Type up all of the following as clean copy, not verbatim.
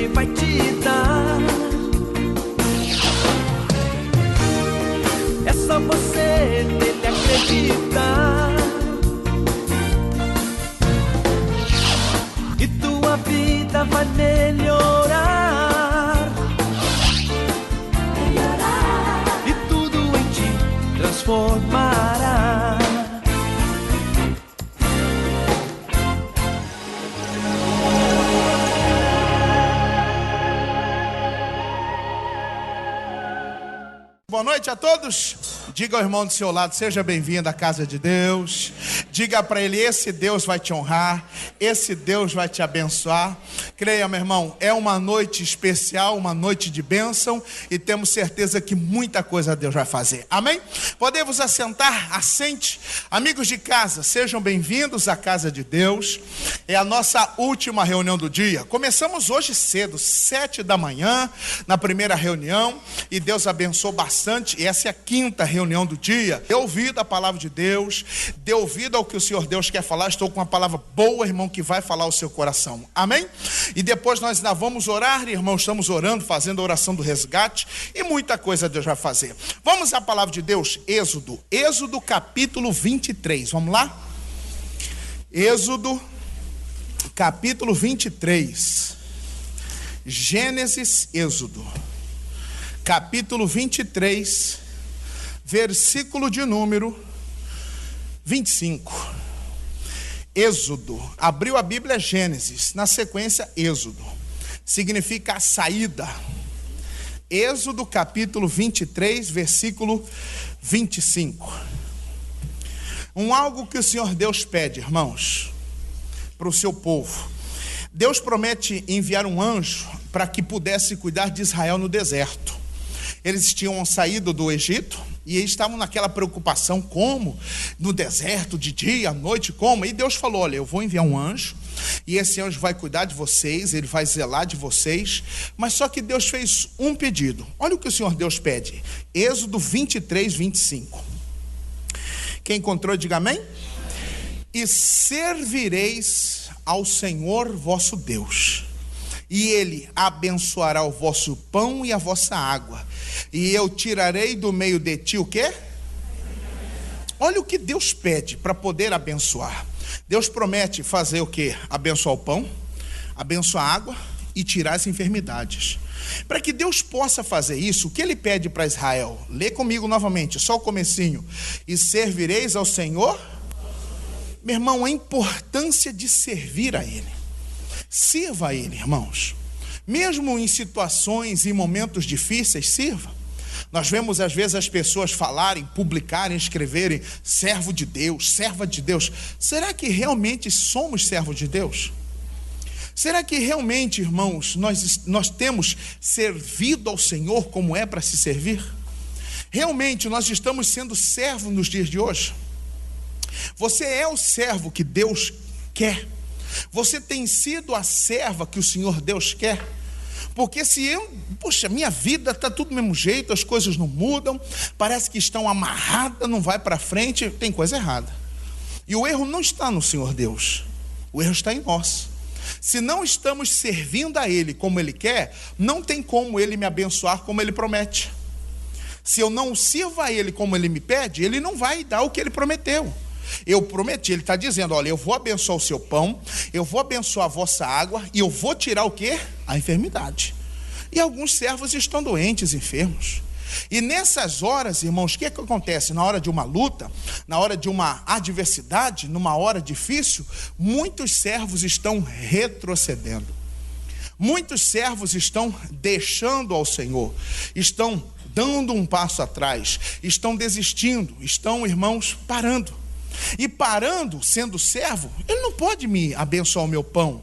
Ele vai te dar. É só você nele acreditar, e tua vida vai melhorar, e tudo em ti transformará. Boa noite a todos. Diga ao irmão do seu lado: seja bem-vindo à casa de Deus. Diga para ele: esse Deus vai te honrar, esse Deus vai te abençoar. Creia, meu irmão, é uma noite especial, uma noite de bênção, e temos certeza que muita coisa Deus vai fazer. Amém? Podemos assentar? Assente. Amigos de casa, sejam bem-vindos à casa de Deus. É a nossa última reunião do dia. Começamos hoje cedo, 7 da manhã, na primeira reunião, e Deus abençoou bastante. E essa é a quinta reunião do dia. Dê ouvido à palavra de Deus, dê ouvido ao que o Senhor Deus quer falar. Estou com uma palavra boa, irmão, que vai falar ao seu coração. Amém? E depois nós ainda vamos orar, irmão. Estamos orando, fazendo a oração do resgate, e muita coisa Deus vai fazer. Vamos à palavra de Deus. Êxodo capítulo 23. Vamos lá? Êxodo capítulo 23. Gênesis, Êxodo capítulo 23, versículo de número 25. Êxodo, abriu a Bíblia, Gênesis, na sequência Êxodo, significa a saída. Êxodo capítulo 23, versículo 25. Algo que o Senhor Deus pede, irmãos, para o seu povo. Deus promete enviar um anjo para que pudesse cuidar de Israel no deserto. Eles tinham saído do Egito e eles estavam naquela preocupação: como? No deserto, de dia, à noite, como? E Deus falou: olha, eu vou enviar um anjo, e esse anjo vai cuidar de vocês, ele vai zelar de vocês. Mas só que Deus fez um pedido. Olha o que o Senhor Deus pede. Êxodo 23, 25. Quem encontrou, diga amém. E servireis ao Senhor vosso Deus, e Ele abençoará o vosso pão e a vossa água, e eu tirarei do meio de ti o quê? Olha o que Deus pede para poder abençoar. Deus promete fazer o quê? Abençoar o pão, abençoar a água e tirar as enfermidades. Para que Deus possa fazer isso, o que Ele pede para Israel? Lê comigo novamente, só o comecinho. E servireis ao Senhor. Meu irmão, a importância de servir a Ele. Sirva a Ele, irmãos. Mesmo em situações e momentos difíceis, sirva. Nós vemos às vezes as pessoas falarem, publicarem, escreverem: servo de Deus, serva de Deus. Será que realmente somos servos de Deus? Será que realmente, irmãos, nós temos servido ao Senhor como é para se servir? Realmente nós estamos sendo servos nos dias de hoje? Você é o servo que Deus quer? Você tem sido a serva que o Senhor Deus quer? Porque se minha vida está tudo do mesmo jeito, as coisas não mudam, parece que estão amarradas, não vai para frente, tem coisa errada. E o erro não está no Senhor Deus, o erro está em nós. Se não estamos servindo a Ele como Ele quer, não tem como Ele me abençoar como Ele promete. Se eu não sirvo a Ele como Ele me pede, Ele não vai dar o que Ele prometeu. Eu prometi, Ele está dizendo: olha, eu vou abençoar o seu pão, eu vou abençoar a vossa água, e eu vou tirar o quê? A enfermidade. E alguns servos estão doentes, enfermos. E nessas horas, irmãos, o que acontece? Na hora de uma luta, na hora de uma adversidade, numa hora difícil, muitos servos estão retrocedendo. Muitos servos estão deixando ao Senhor, estão dando um passo atrás, estão desistindo, estão, irmãos, parando. E parando, sendo servo, Ele não pode me abençoar o meu pão,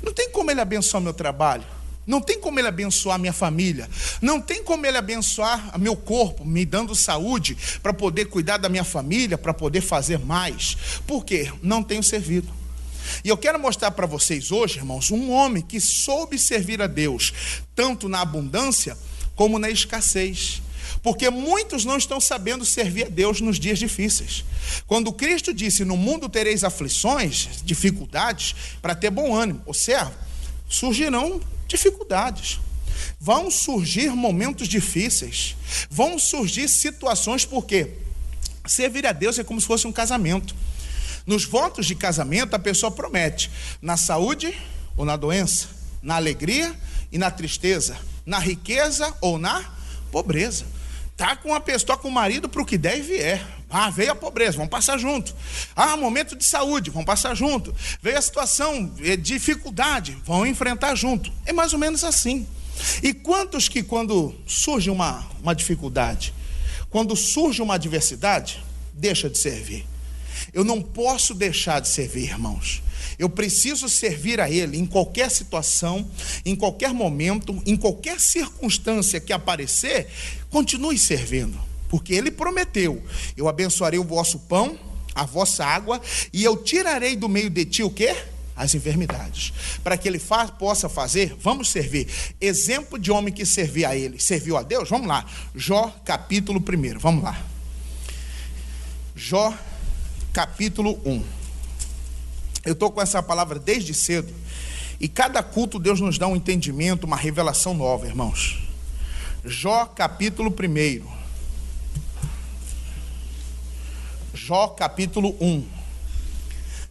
não tem como Ele abençoar o meu trabalho, não tem como Ele abençoar a minha família, não tem como Ele abençoar o meu corpo, me dando saúde para poder cuidar da minha família, para poder fazer mais. Por quê? Não tenho servido. E eu quero mostrar para vocês hoje, irmãos, um homem que soube servir a Deus, tanto na abundância como na escassez. Porque muitos não estão sabendo servir a Deus nos dias difíceis. Quando Cristo disse: no mundo tereis aflições, dificuldades, para ter bom ânimo, o servo, surgirão dificuldades. Vão surgir momentos difíceis. Vão surgir situações, porque servir a Deus é como se fosse um casamento. Nos votos de casamento, a pessoa promete na saúde ou na doença, na alegria e na tristeza, na riqueza ou na pobreza. Está com uma pessoa, com o marido para o que der e vier. Veio a pobreza, vamos passar junto. Momento de saúde, vamos passar junto. Veio a situação de dificuldade, vão enfrentar junto. É mais ou menos assim. E quantos que quando surge uma dificuldade, quando surge uma adversidade, deixa de servir? Eu não posso deixar de servir, irmãos. Eu preciso servir a Ele em qualquer situação, em qualquer momento, em qualquer circunstância que aparecer, continue servindo. Porque Ele prometeu: eu abençoarei o vosso pão, a vossa água, e eu tirarei do meio de ti o quê? As enfermidades. Para que Ele possa fazer, vamos servir. Exemplo de homem que servia a Ele, serviu a Deus? Vamos lá. Jó, capítulo 1. Vamos lá. Jó, capítulo 1. Eu estou com essa palavra desde cedo, e cada culto Deus nos dá um entendimento, uma revelação nova, irmãos. Jó, capítulo 1. Jó, capítulo 1.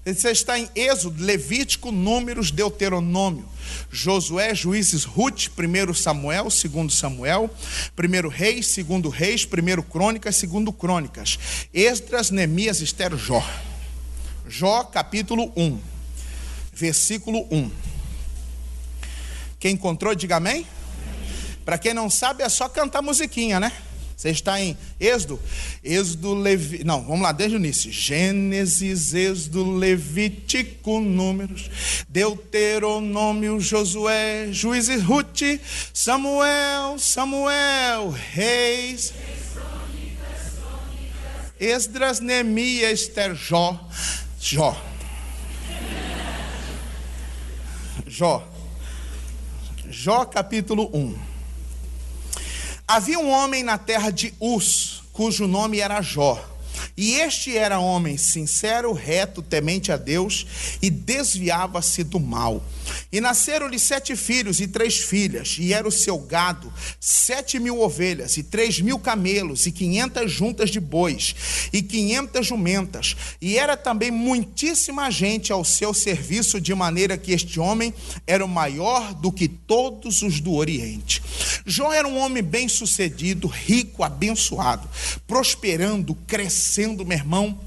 Você está em Êxodo, Levítico, Números, Deuteronômio, Josué, Juízes, Ruth, 1 Samuel, 2 Samuel, 1 Reis, 2 Reis, 1 Crônicas, 2 Crônicas, Esdras, Neemias, Esther, Jó. Jó, capítulo 1, versículo 1. Quem encontrou, diga amém. Para quem não sabe, é só cantar musiquinha, né? Você está em Êxodo, não, vamos lá, desde o início. Gênesis, Êxodo, Levítico, Números, Deuteronômio, Josué, Juízes, Ruth, Samuel, Reis, Esdras, Neemias, Esther, Jó. Jó, capítulo 1. Havia um homem na terra de Uz, cujo nome era Jó. E este era homem sincero, reto, temente a Deus, e desviava-se do mal. E nasceram-lhe 7 filhos e 3 filhas, e era o seu gado 7.000 ovelhas, e 3.000 camelos, e 500 juntas de bois, e 500 jumentas. E era também muitíssima gente ao seu serviço, de maneira que este homem era o maior do que todos os do Oriente. Jó era um homem bem-sucedido, rico, abençoado, prosperando, crescendo, meu irmão,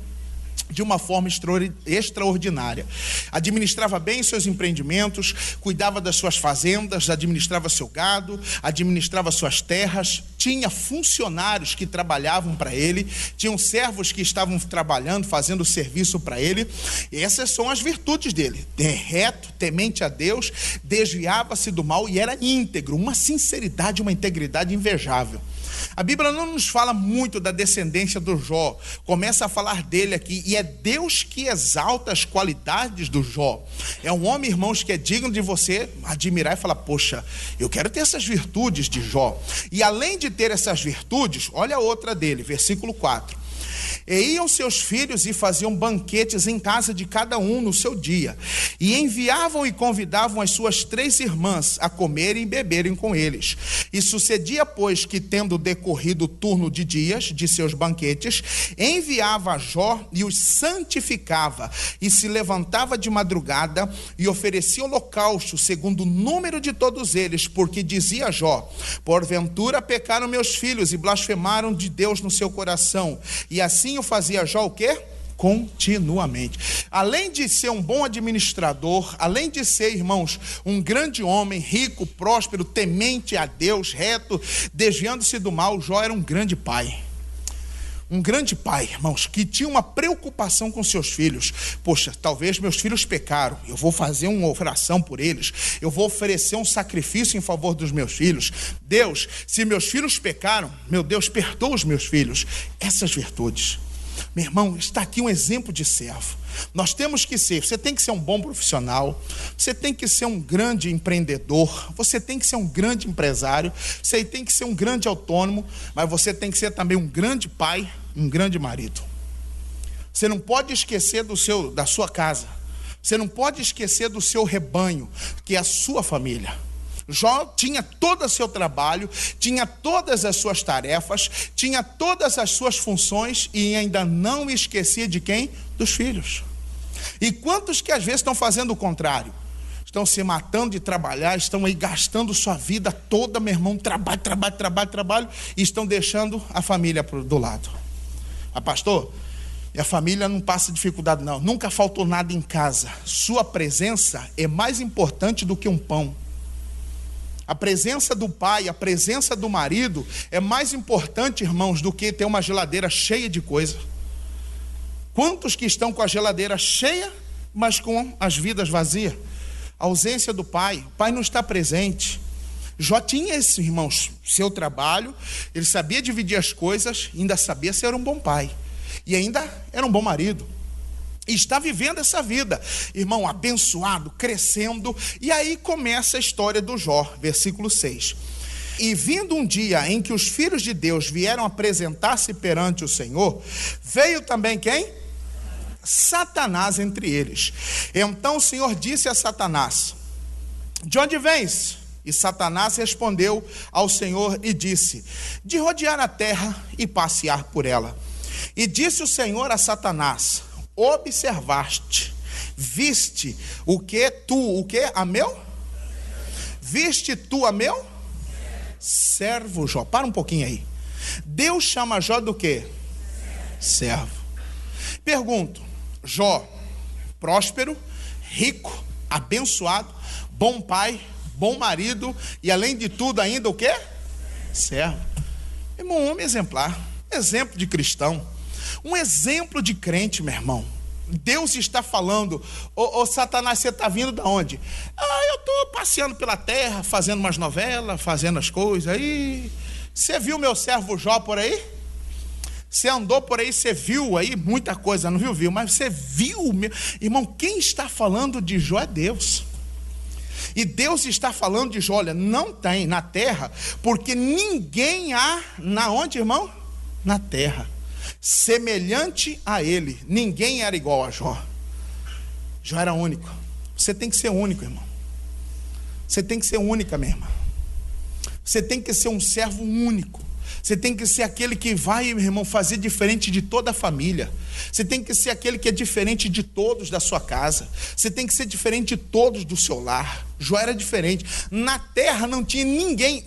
de uma forma extraordinária. Administrava bem seus empreendimentos, cuidava das suas fazendas, administrava seu gado, administrava suas terras, tinha funcionários que trabalhavam para ele, tinham servos que estavam trabalhando, fazendo serviço para ele. E essas são as virtudes dele: reto, temente a Deus, desviava-se do mal e era íntegro, uma sinceridade, uma integridade invejável. A Bíblia não nos fala muito da descendência do Jó, começa a falar dele aqui, e é Deus que exalta as qualidades do Jó. É um homem, irmãos, que é digno de você admirar e falar: poxa, eu quero ter essas virtudes de Jó. E além de ter essas virtudes, olha a outra dele, versículo 4. E iam seus filhos e faziam banquetes em casa de cada um no seu dia, e enviavam e convidavam as suas 3 irmãs a comerem e beberem com eles. E sucedia, pois, que, tendo decorrido o turno de dias de seus banquetes, enviava a Jó e os santificava, e se levantava de madrugada e oferecia holocausto segundo o número de todos eles, porque dizia Jó: porventura pecaram meus filhos e blasfemaram de Deus no seu coração. E assim o fazia Jó o quê? Continuamente. Além de ser um bom administrador, além de ser, irmãos, um grande homem, rico, próspero, temente a Deus, reto, desviando-se do mal, Jó era um grande pai. Um grande pai, irmãos, que tinha uma preocupação com seus filhos. Poxa, talvez meus filhos pecaram, eu vou fazer uma oração por eles, eu vou oferecer um sacrifício em favor dos meus filhos. Deus, se meus filhos pecaram, meu Deus, perdoa os meus filhos. Essas virtudes. Meu irmão, está aqui um exemplo de servo. Nós temos que ser, você tem que ser um bom profissional, você tem que ser um grande empreendedor, você tem que ser um grande empresário, você tem que ser um grande autônomo, mas você tem que ser também um grande pai, um grande marido. Você não pode esquecer da sua casa, você não pode esquecer do seu rebanho, que é a sua família. Jó tinha todo o seu trabalho, tinha todas as suas tarefas, tinha todas as suas funções e ainda não esquecia de quem? Dos filhos. E quantos que às vezes estão fazendo o contrário? Estão se matando de trabalhar, estão aí gastando sua vida toda, meu irmão, trabalho, e estão deixando a família do lado. Pastor, minha família não passa dificuldade não, nunca faltou nada em casa. Sua presença é mais importante do que um pão. A presença do pai, a presença do marido é mais importante, irmãos, do que ter uma geladeira cheia de coisa. Quantos que estão com a geladeira cheia, mas com as vidas vazias? A ausência do pai, o pai não está presente. Jó tinha esse, irmãos, seu trabalho, ele sabia dividir as coisas, ainda sabia ser um bom pai, e ainda era um bom marido. E está vivendo essa vida, irmão, abençoado, crescendo. E aí começa a história do Jó, versículo 6. E vindo um dia em que os filhos de Deus vieram apresentar-se perante o Senhor, veio também quem? Satanás entre eles. Então o Senhor disse a Satanás: de onde vens? E Satanás respondeu ao Senhor e disse: de rodear a terra e passear por ela. E disse o Senhor a Satanás: observaste, viste o que tu, o que? A meu? Viste tu a meu? Servo Jó. Para um pouquinho aí. Deus chama Jó do que? Servo. Pergunto, Jó, próspero, rico, abençoado, bom pai, bom marido e além de tudo ainda o que? Servo. Irmão, um homem exemplar, exemplo de cristão. Um exemplo de crente, meu irmão. Deus está falando: ô Satanás, você está vindo de onde? Eu estou passeando pela terra, fazendo umas novelas, fazendo as coisas aí. Você viu meu servo Jó por aí? Você andou por aí, você viu aí muita coisa, não viu? Mas você viu, meu irmão, quem está falando de Jó é Deus. E Deus está falando de Jó, olha, não tem na terra, porque ninguém há, na onde, irmão? Na terra. Semelhante a ele, ninguém era igual a Jó. Jó era único. Você tem que ser único, irmão. Você tem que ser única, minha irmã. Você tem que ser um servo único. Você tem que ser aquele que vai, meu irmão, fazer diferente de toda a família. Você tem que ser aquele que é diferente de todos da sua casa. Você tem que ser diferente de todos do seu lar. Jó era diferente. Na terra não tinha ninguém,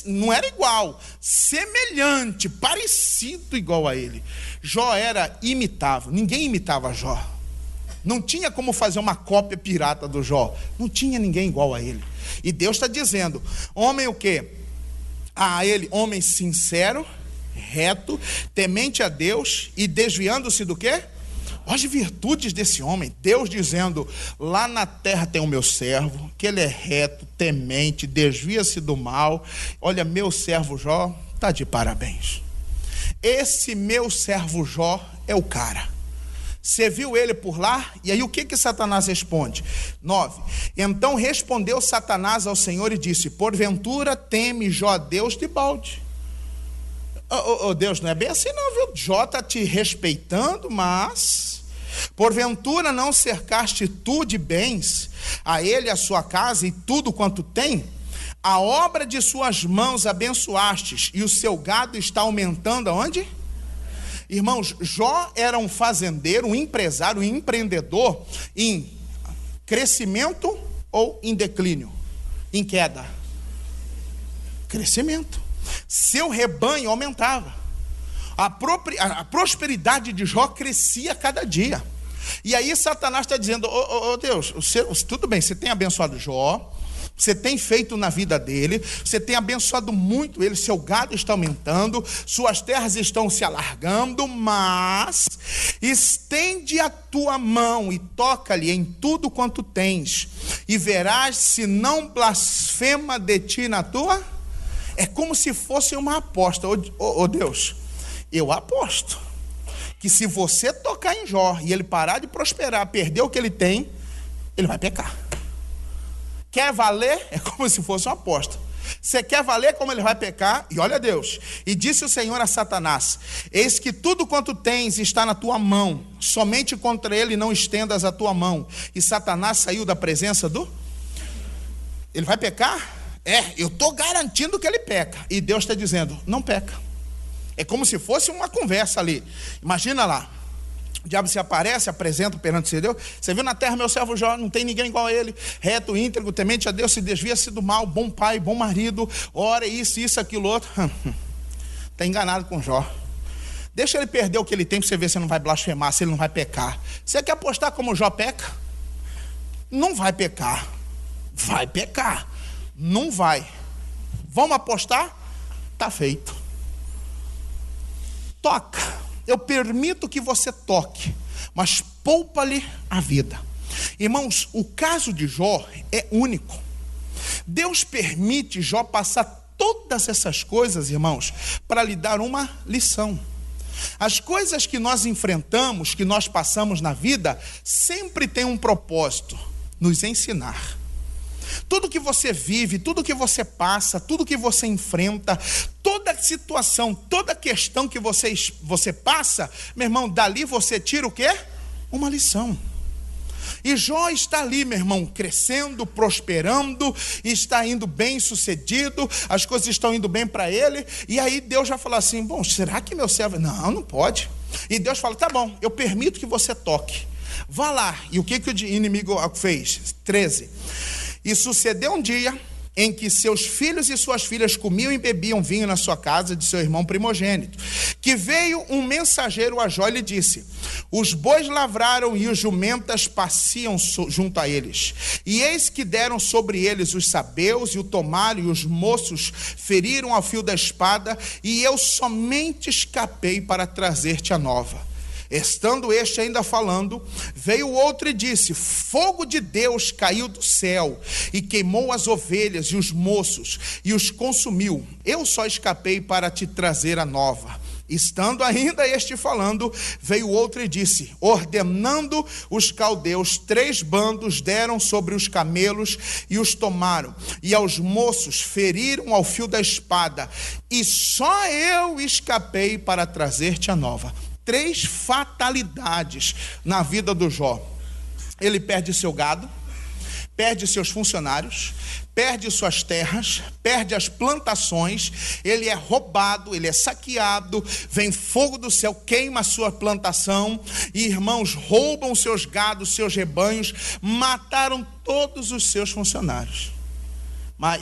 não era igual, semelhante, parecido igual a ele. Jó era imitável, ninguém imitava Jó. Não tinha como fazer uma cópia pirata do Jó. Não tinha ninguém igual a ele. E Deus está dizendo, homem o quê? A ele, homem sincero, reto, temente a Deus e desviando-se do quê? Olha as virtudes desse homem. Deus dizendo, lá na terra tem o meu servo, que ele é reto, temente, desvia-se do mal. Olha, meu servo Jó está de parabéns. Esse meu servo Jó é o cara. Você viu ele por lá? E aí o que Satanás responde? 9. Então respondeu Satanás ao Senhor e disse: porventura teme Jó a Deus de balde? Deus, não é bem assim não, viu? Jó está te respeitando, mas porventura não cercaste tu de bens a ele, a sua casa e tudo quanto tem? A obra de suas mãos abençoastes e o seu gado está aumentando aonde? Irmãos, Jó era um fazendeiro, um empresário, um empreendedor em crescimento ou em declínio? Em queda? Crescimento. Seu rebanho aumentava. A prosperidade de Jó crescia a cada dia. E aí Satanás está dizendo, Deus, tudo bem, você tem abençoado Jó, você tem feito na vida dele, você tem abençoado muito ele, seu gado está aumentando, suas terras estão se alargando, mas estende a tua mão e toca-lhe em tudo quanto tens, e verás se não blasfema de ti na tua... É como se fosse uma aposta. Deus, eu aposto que se você tocar em Jó e ele parar de prosperar, perder o que ele tem, ele vai pecar. Quer valer? É como se fosse uma aposta. Você quer valer como ele vai pecar? E olha Deus. E disse o Senhor a Satanás: eis que tudo quanto tens está na tua mão, somente contra ele não estendas a tua mão. E Satanás saiu da presença do... Ele vai pecar? eu estou garantindo que ele peca. E Deus está dizendo, não peca. É como se fosse uma conversa ali. Imagina lá, o diabo se aparece, apresenta perante Deus. Você viu na terra meu servo Jó, não tem ninguém igual a ele, reto, íntegro, temente a Deus, se desvia-se do mal, bom pai, bom marido, ora isso, aquilo, outro. Está enganado com Jó. Deixa ele perder o que ele tem para você ver se ele não vai blasfemar, se ele não vai pecar. Você quer apostar como Jó peca? Não vai pecar. Vai pecar. Não vai. Vamos apostar? Está feito. Toca. Eu permito que você toque, mas poupa-lhe a vida. Irmãos, o caso de Jó é único. Deus permite Jó passar todas essas coisas, irmãos, para lhe dar uma lição. As coisas que nós enfrentamos, que nós passamos na vida, sempre tem um propósito: nos ensinar. Tudo que você vive, tudo que você passa, tudo que você enfrenta, toda situação, toda questão que você passa, meu irmão, dali você tira o quê? Uma lição. E Jó está ali, meu irmão, crescendo, prosperando, está indo bem sucedido, as coisas estão indo bem para ele, e aí Deus já fala assim, bom, será que meu servo... Não pode. E Deus fala, tá bom, eu permito que você toque. Vá lá. E o que o inimigo fez? 13. E sucedeu um dia em que seus filhos e suas filhas comiam e bebiam vinho na sua casa de seu irmão primogênito, que veio um mensageiro a Jó e lhe disse, os bois lavraram e os jumentas pasciam junto a eles, e eis que deram sobre eles os sabeus e o tomaram, e os moços feriram ao fio da espada, e eu somente escapei para trazer-te a nova. Estando este ainda falando, veio outro e disse, fogo de Deus caiu do céu e queimou as ovelhas e os moços e os consumiu. Eu só escapei para te trazer a nova. Estando ainda este falando, veio outro e disse, ordenando os caldeus, 3 bandos deram sobre os camelos e os tomaram, e aos moços feriram ao fio da espada, e só eu escapei para trazer-te a nova. 3 fatalidades na vida do Jó. Ele perde seu gado, perde seus funcionários, perde suas terras, perde as plantações, ele é roubado, ele é saqueado, vem fogo do céu, queima a sua plantação, e irmãos, roubam seus gados, seus rebanhos, mataram todos os seus funcionários.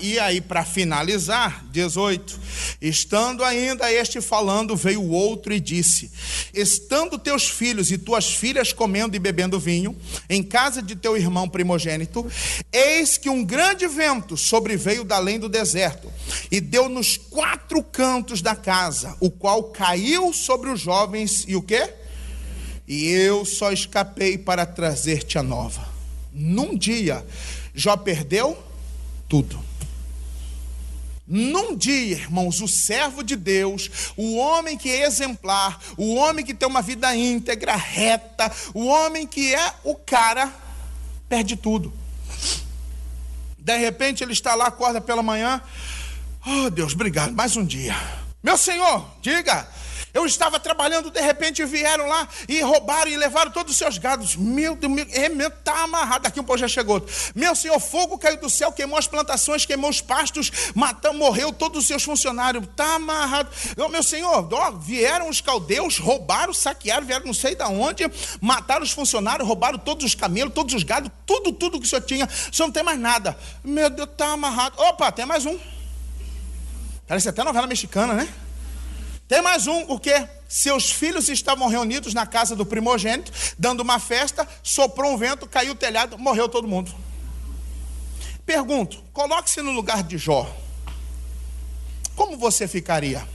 E aí, para finalizar, 18, estando ainda este falando, veio o outro e disse, estando teus filhos e tuas filhas comendo e bebendo vinho, em casa de teu irmão primogênito, eis que um grande vento sobreveio da além do deserto, e deu nos 4 cantos da casa, o qual caiu sobre os jovens, e o quê? E eu só escapei para trazer-te a nova. Num dia, Jó perdeu tudo. Num dia, irmãos, o servo de Deus, o homem que é exemplar, o homem que tem uma vida íntegra, reta, o homem que é o cara, perde tudo. De repente ele está lá, acorda pela manhã, oh Deus, obrigado, mais um dia. Meu Senhor, diga, eu estava trabalhando, de repente vieram lá e roubaram e levaram todos os seus gados. Meu Deus, está amarrado. Daqui um pouco já chegou. Meu Senhor, fogo caiu do céu, queimou as plantações, queimou os pastos, matou, morreu todos os seus funcionários. Está amarrado. Meu Senhor, vieram os caldeus, roubaram, saquearam, vieram não sei de onde, mataram os funcionários, roubaram todos os camelos, todos os gados, tudo que o Senhor tinha. O Senhor não tem mais nada. Meu Deus, está amarrado. Opa, tem mais um. Parece até novela mexicana, né? Tem mais um, o quê? Seus filhos estavam reunidos na casa do primogênito, dando uma festa, soprou um vento, caiu o telhado, morreu todo mundo. Pergunto, coloque-se no lugar de Jó. Como você ficaria?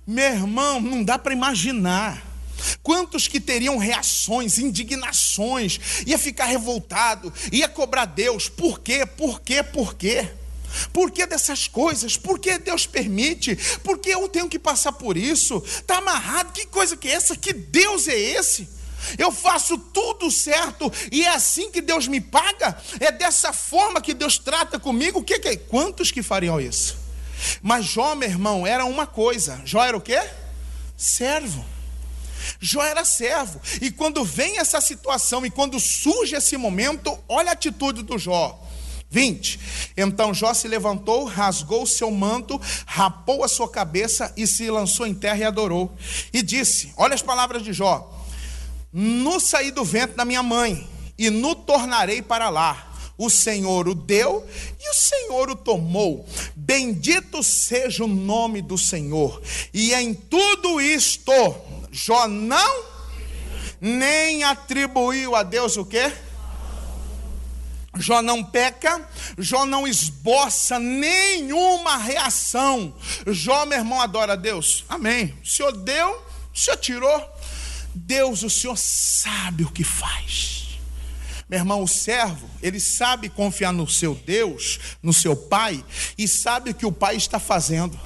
Meu irmão, não dá para imaginar. Quantos que teriam reações, indignações, ia ficar revoltado, ia cobrar Deus, por quê? Por que dessas coisas? Por que Deus permite? Por que eu tenho que passar por isso? Está amarrado, que coisa que é essa? Que Deus é esse? Eu faço tudo certo e é assim que Deus me paga? É dessa forma que Deus trata comigo? Quantos que fariam isso? Mas Jó, meu irmão, era uma coisa. Jó era o quê? Servo. Jó era servo. E quando vem essa situação e quando surge esse momento, olha a atitude do Jó. 20. Então Jó se levantou, rasgou o seu manto, rapou a sua cabeça e se lançou em terra e adorou. E disse, olha as palavras de Jó: no saí do ventre da minha mãe, e no tornarei para lá. O Senhor o deu e o Senhor o tomou. Bendito seja o nome do Senhor. E em tudo isto, Jó não nem atribuiu a Deus o quê? Jó não peca, Jó não esboça nenhuma reação. Jó, meu irmão, adora a Deus. Amém. O Senhor deu, o Senhor tirou. Deus, o Senhor sabe o que faz. Meu irmão, o servo, ele sabe confiar no seu Deus, no seu Pai, e sabe o que o Pai está fazendo.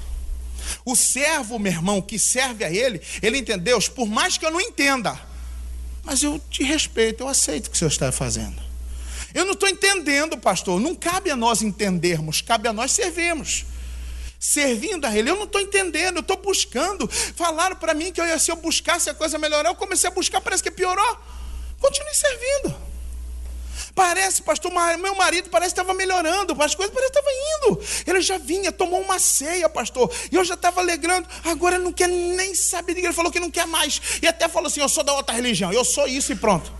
O servo, meu irmão, que serve a ele entendeu, por mais que eu não entenda, mas eu te respeito, eu aceito o que o Senhor está fazendo. Eu não estou entendendo, pastor, não cabe a nós entendermos, cabe a nós servirmos. Servindo a ele, eu não estou entendendo, eu estou buscando. Falaram para mim que se eu buscasse a coisa melhorar, eu comecei a buscar, parece que piorou. Continue servindo. Parece, pastor, meu marido parece que estava melhorando, as coisas parece que estavam indo. Ele já vinha, tomou uma ceia, pastor, e eu já estava alegrando. Agora não quer nem saber de que ele falou que não quer mais. E até falou assim, eu sou da outra religião, eu sou isso e pronto.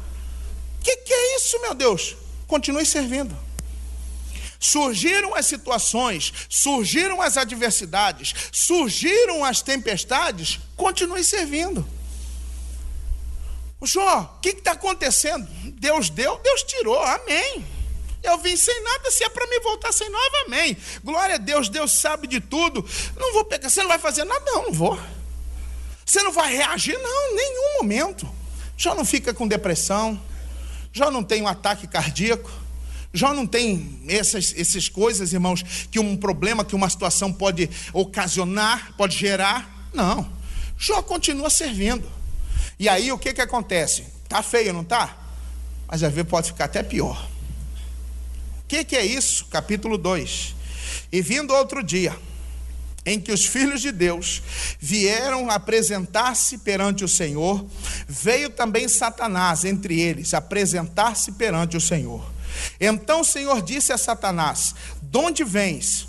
Que é isso, meu Deus? Continue servindo. Surgiram as situações, surgiram as adversidades, surgiram as tempestades, continue servindo. Jó, o que está acontecendo? Deus deu, Deus tirou, amém. Eu vim sem nada, se é para me voltar sem nada, amém. Glória a Deus, Deus sabe de tudo. Não vou pegar, você não vai fazer nada? Não vou. Você não vai reagir? Não, em nenhum momento. Jó não fica com depressão, Jó não tem um ataque cardíaco, Jó não tem essas coisas, irmãos, que um problema, que uma situação pode ocasionar, pode gerar. Não, Jó continua servindo. E aí o que acontece? Está feio, não está? Mas às vezes pode ficar até pior. O que é isso? Capítulo 2. E vindo outro dia, em que os filhos de Deus vieram apresentar-se perante o Senhor, veio também Satanás entre eles, apresentar-se perante o Senhor. Então o Senhor disse a Satanás: de onde vens?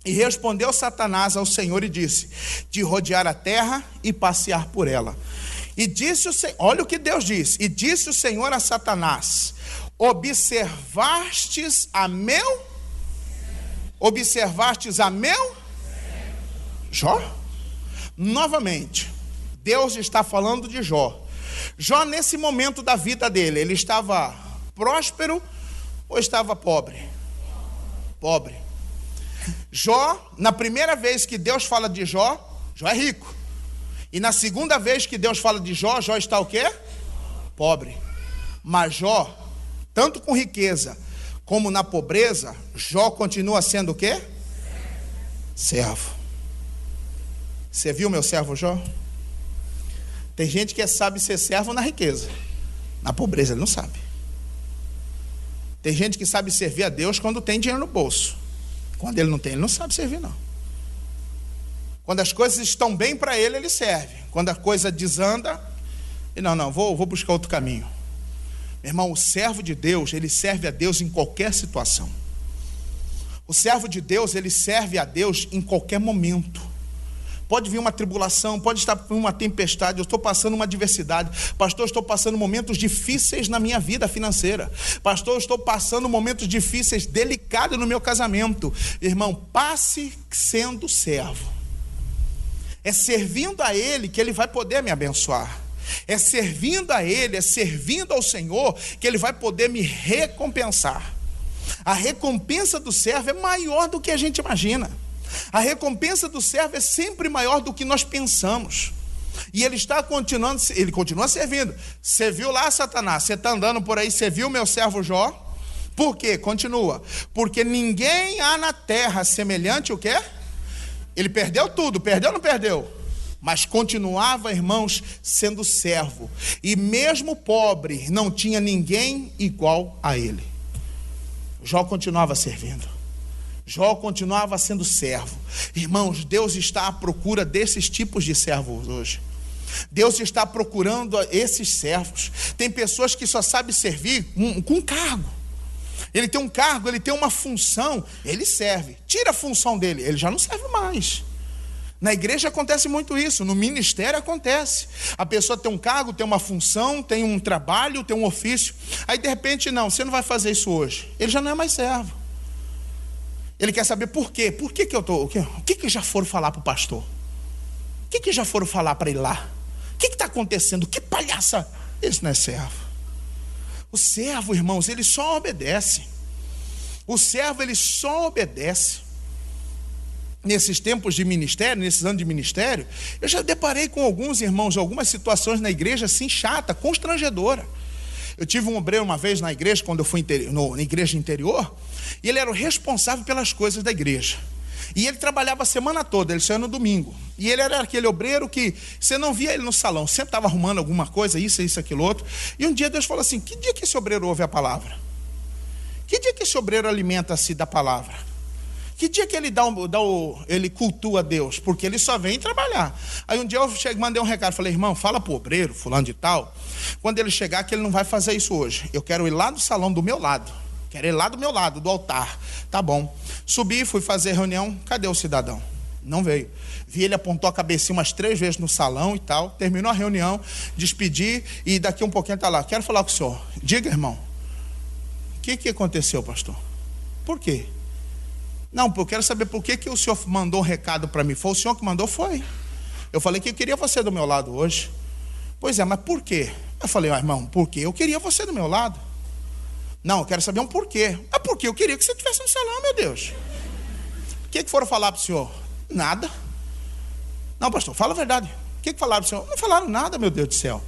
E respondeu Satanás ao Senhor e disse: de rodear a terra e passear por ela. E disse o Senhor, olha o que Deus disse, e disse o Senhor a Satanás: observastes a meu Jó? Novamente, Deus está falando de Jó. Jó, nesse momento da vida dele, ele estava próspero ou estava pobre? Pobre. Jó, na primeira vez que Deus fala de Jó, Jó é rico. E na segunda vez que Deus fala de Jó, Jó está o quê? Pobre. Mas Jó, tanto com riqueza como na pobreza, Jó continua sendo o quê? Servo. Você viu meu servo Jó? Tem gente que sabe ser servo na riqueza, na pobreza ele não sabe. Tem gente que sabe servir a Deus quando tem dinheiro no bolso. Quando ele não tem, ele não sabe servir não. Quando as coisas estão bem para ele, ele serve. Quando a coisa desanda, ele vou buscar outro caminho. Meu irmão, o servo de Deus, ele serve a Deus em qualquer situação. O servo de Deus, ele serve a Deus em qualquer momento. Pode vir uma tribulação, pode estar por uma tempestade, eu estou passando uma adversidade. Pastor, eu estou passando momentos difíceis na minha vida financeira. Pastor, eu estou passando momentos difíceis, delicados no meu casamento. Irmão, passe sendo servo. É servindo a Ele que Ele vai poder me abençoar. É servindo a Ele, é servindo ao Senhor que Ele vai poder me recompensar. A recompensa do servo é maior do que a gente imagina. A recompensa do servo é sempre maior do que nós pensamos. E ele está continuando, ele continua servindo. Você viu lá, Satanás? Você está andando por aí, você viu meu servo Jó? Por quê? Continua. Porque ninguém há na terra semelhante o quê? Ele perdeu tudo, perdeu ou não perdeu? Mas continuava, irmãos, sendo servo. E mesmo pobre, não tinha ninguém igual a ele. Jó continuava servindo. Jó continuava sendo servo. Irmãos, Deus está à procura desses tipos de servos hoje. Deus está procurando esses servos. Tem pessoas que só sabem servir com cargo. Ele tem um cargo, ele tem uma função, ele serve. Tira a função dele, ele já não serve mais. Na igreja acontece muito isso, no ministério acontece. A pessoa tem um cargo, tem uma função, tem um trabalho, tem um ofício. Aí de repente, não, você não vai fazer isso hoje. Ele já não é mais servo. Ele quer saber por quê. Por que eu estou... O que já foram falar para o pastor? O que já foram falar para ele lá? O que está acontecendo? Que palhaça! Esse não é servo. O servo, irmãos, ele só obedece. O servo, ele só obedece. Nesses tempos de ministério, nesses anos de ministério, eu já deparei com alguns irmãos, algumas situações na igreja assim, chata, constrangedora. Eu tive um obreiro uma vez na igreja, quando eu fui na igreja interior, e ele era o responsável pelas coisas da igreja. E ele trabalhava a semana toda, ele só ia no domingo. E ele era aquele obreiro que você não via ele no salão, sempre estava arrumando alguma coisa, isso, aquilo, outro. E um dia Deus falou assim: que dia que esse obreiro ouve a palavra? Que dia que esse obreiro alimenta-se da palavra? Que dia que ele ele cultua a Deus? Porque ele só vem trabalhar. Aí um dia eu mandei um recado, falei: irmão, fala para o obreiro, fulano de tal, quando ele chegar, que ele não vai fazer isso hoje. Eu quero ir lá no salão do meu lado. Quero ir lá do meu lado, do altar. Tá bom. Subi, fui fazer reunião. Cadê o cidadão? Não veio. Vi ele apontou a cabecinha umas 3 vezes no salão e tal. Terminou a reunião, despedi e daqui um pouquinho está lá. Quero falar com o senhor. Diga, irmão. O que aconteceu, pastor? Por quê? Não, porque eu quero saber por que o senhor mandou um recado para mim. Foi o senhor que mandou? Foi. Eu falei que eu queria você do meu lado hoje. Pois é, mas por quê? Eu falei: irmão, por quê? Eu queria você do meu lado. Não, eu quero saber um porquê. Ah, porque eu queria que você estivesse no salão, meu Deus. O que foram falar para o senhor? Nada. Não, pastor, fala a verdade. O que falaram para o senhor? Não falaram nada, meu Deus do céu.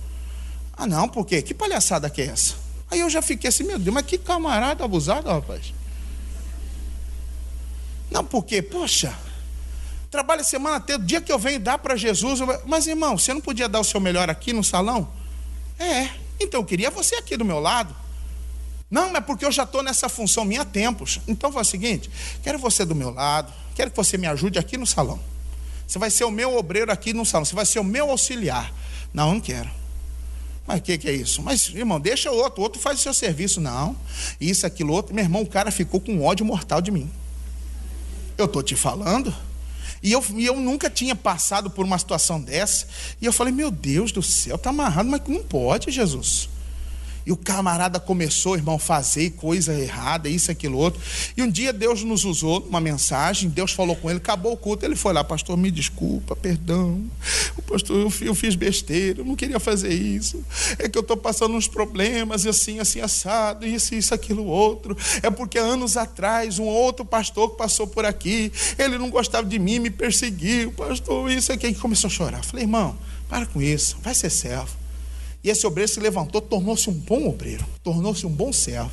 Ah, não, por quê? Que palhaçada que é essa? Aí eu já fiquei assim: meu Deus, mas que camarada abusado, rapaz. Não, porque, poxa, trabalho a semana toda, o dia que eu venho dar para Jesus, mas irmão, você não podia dar o seu melhor aqui no salão? Então eu queria você aqui do meu lado. Não, mas porque eu já estou nessa função minha há tempos. Então foi o seguinte: quero você do meu lado, quero que você me ajude aqui no salão. Você vai ser o meu obreiro aqui no salão, você vai ser o meu auxiliar. Não, eu não quero. Mas o que é isso? Mas, irmão, deixa o outro faz o seu serviço. Não, isso, aquilo, outro. Meu irmão, o cara ficou com ódio mortal de mim. Eu estou te falando. E eu nunca tinha passado por uma situação dessa. E eu falei: meu Deus do céu, está amarrado, mas não pode, Jesus. E o camarada começou, irmão, a fazer coisa errada, isso, aquilo, outro. E um dia Deus nos usou uma mensagem, Deus falou com ele, acabou o culto, ele foi lá: pastor, me desculpa, perdão. O pastor, eu fiz besteira, eu não queria fazer isso. É que eu estou passando uns problemas, assim, assado, isso, aquilo, outro. É porque anos atrás, um outro pastor que passou por aqui, ele não gostava de mim, me perseguiu, pastor, isso aqui. Ele começou a chorar. Eu falei: irmão, para com isso, vai ser servo. E esse obreiro se levantou, tornou-se um bom obreiro, tornou-se um bom servo.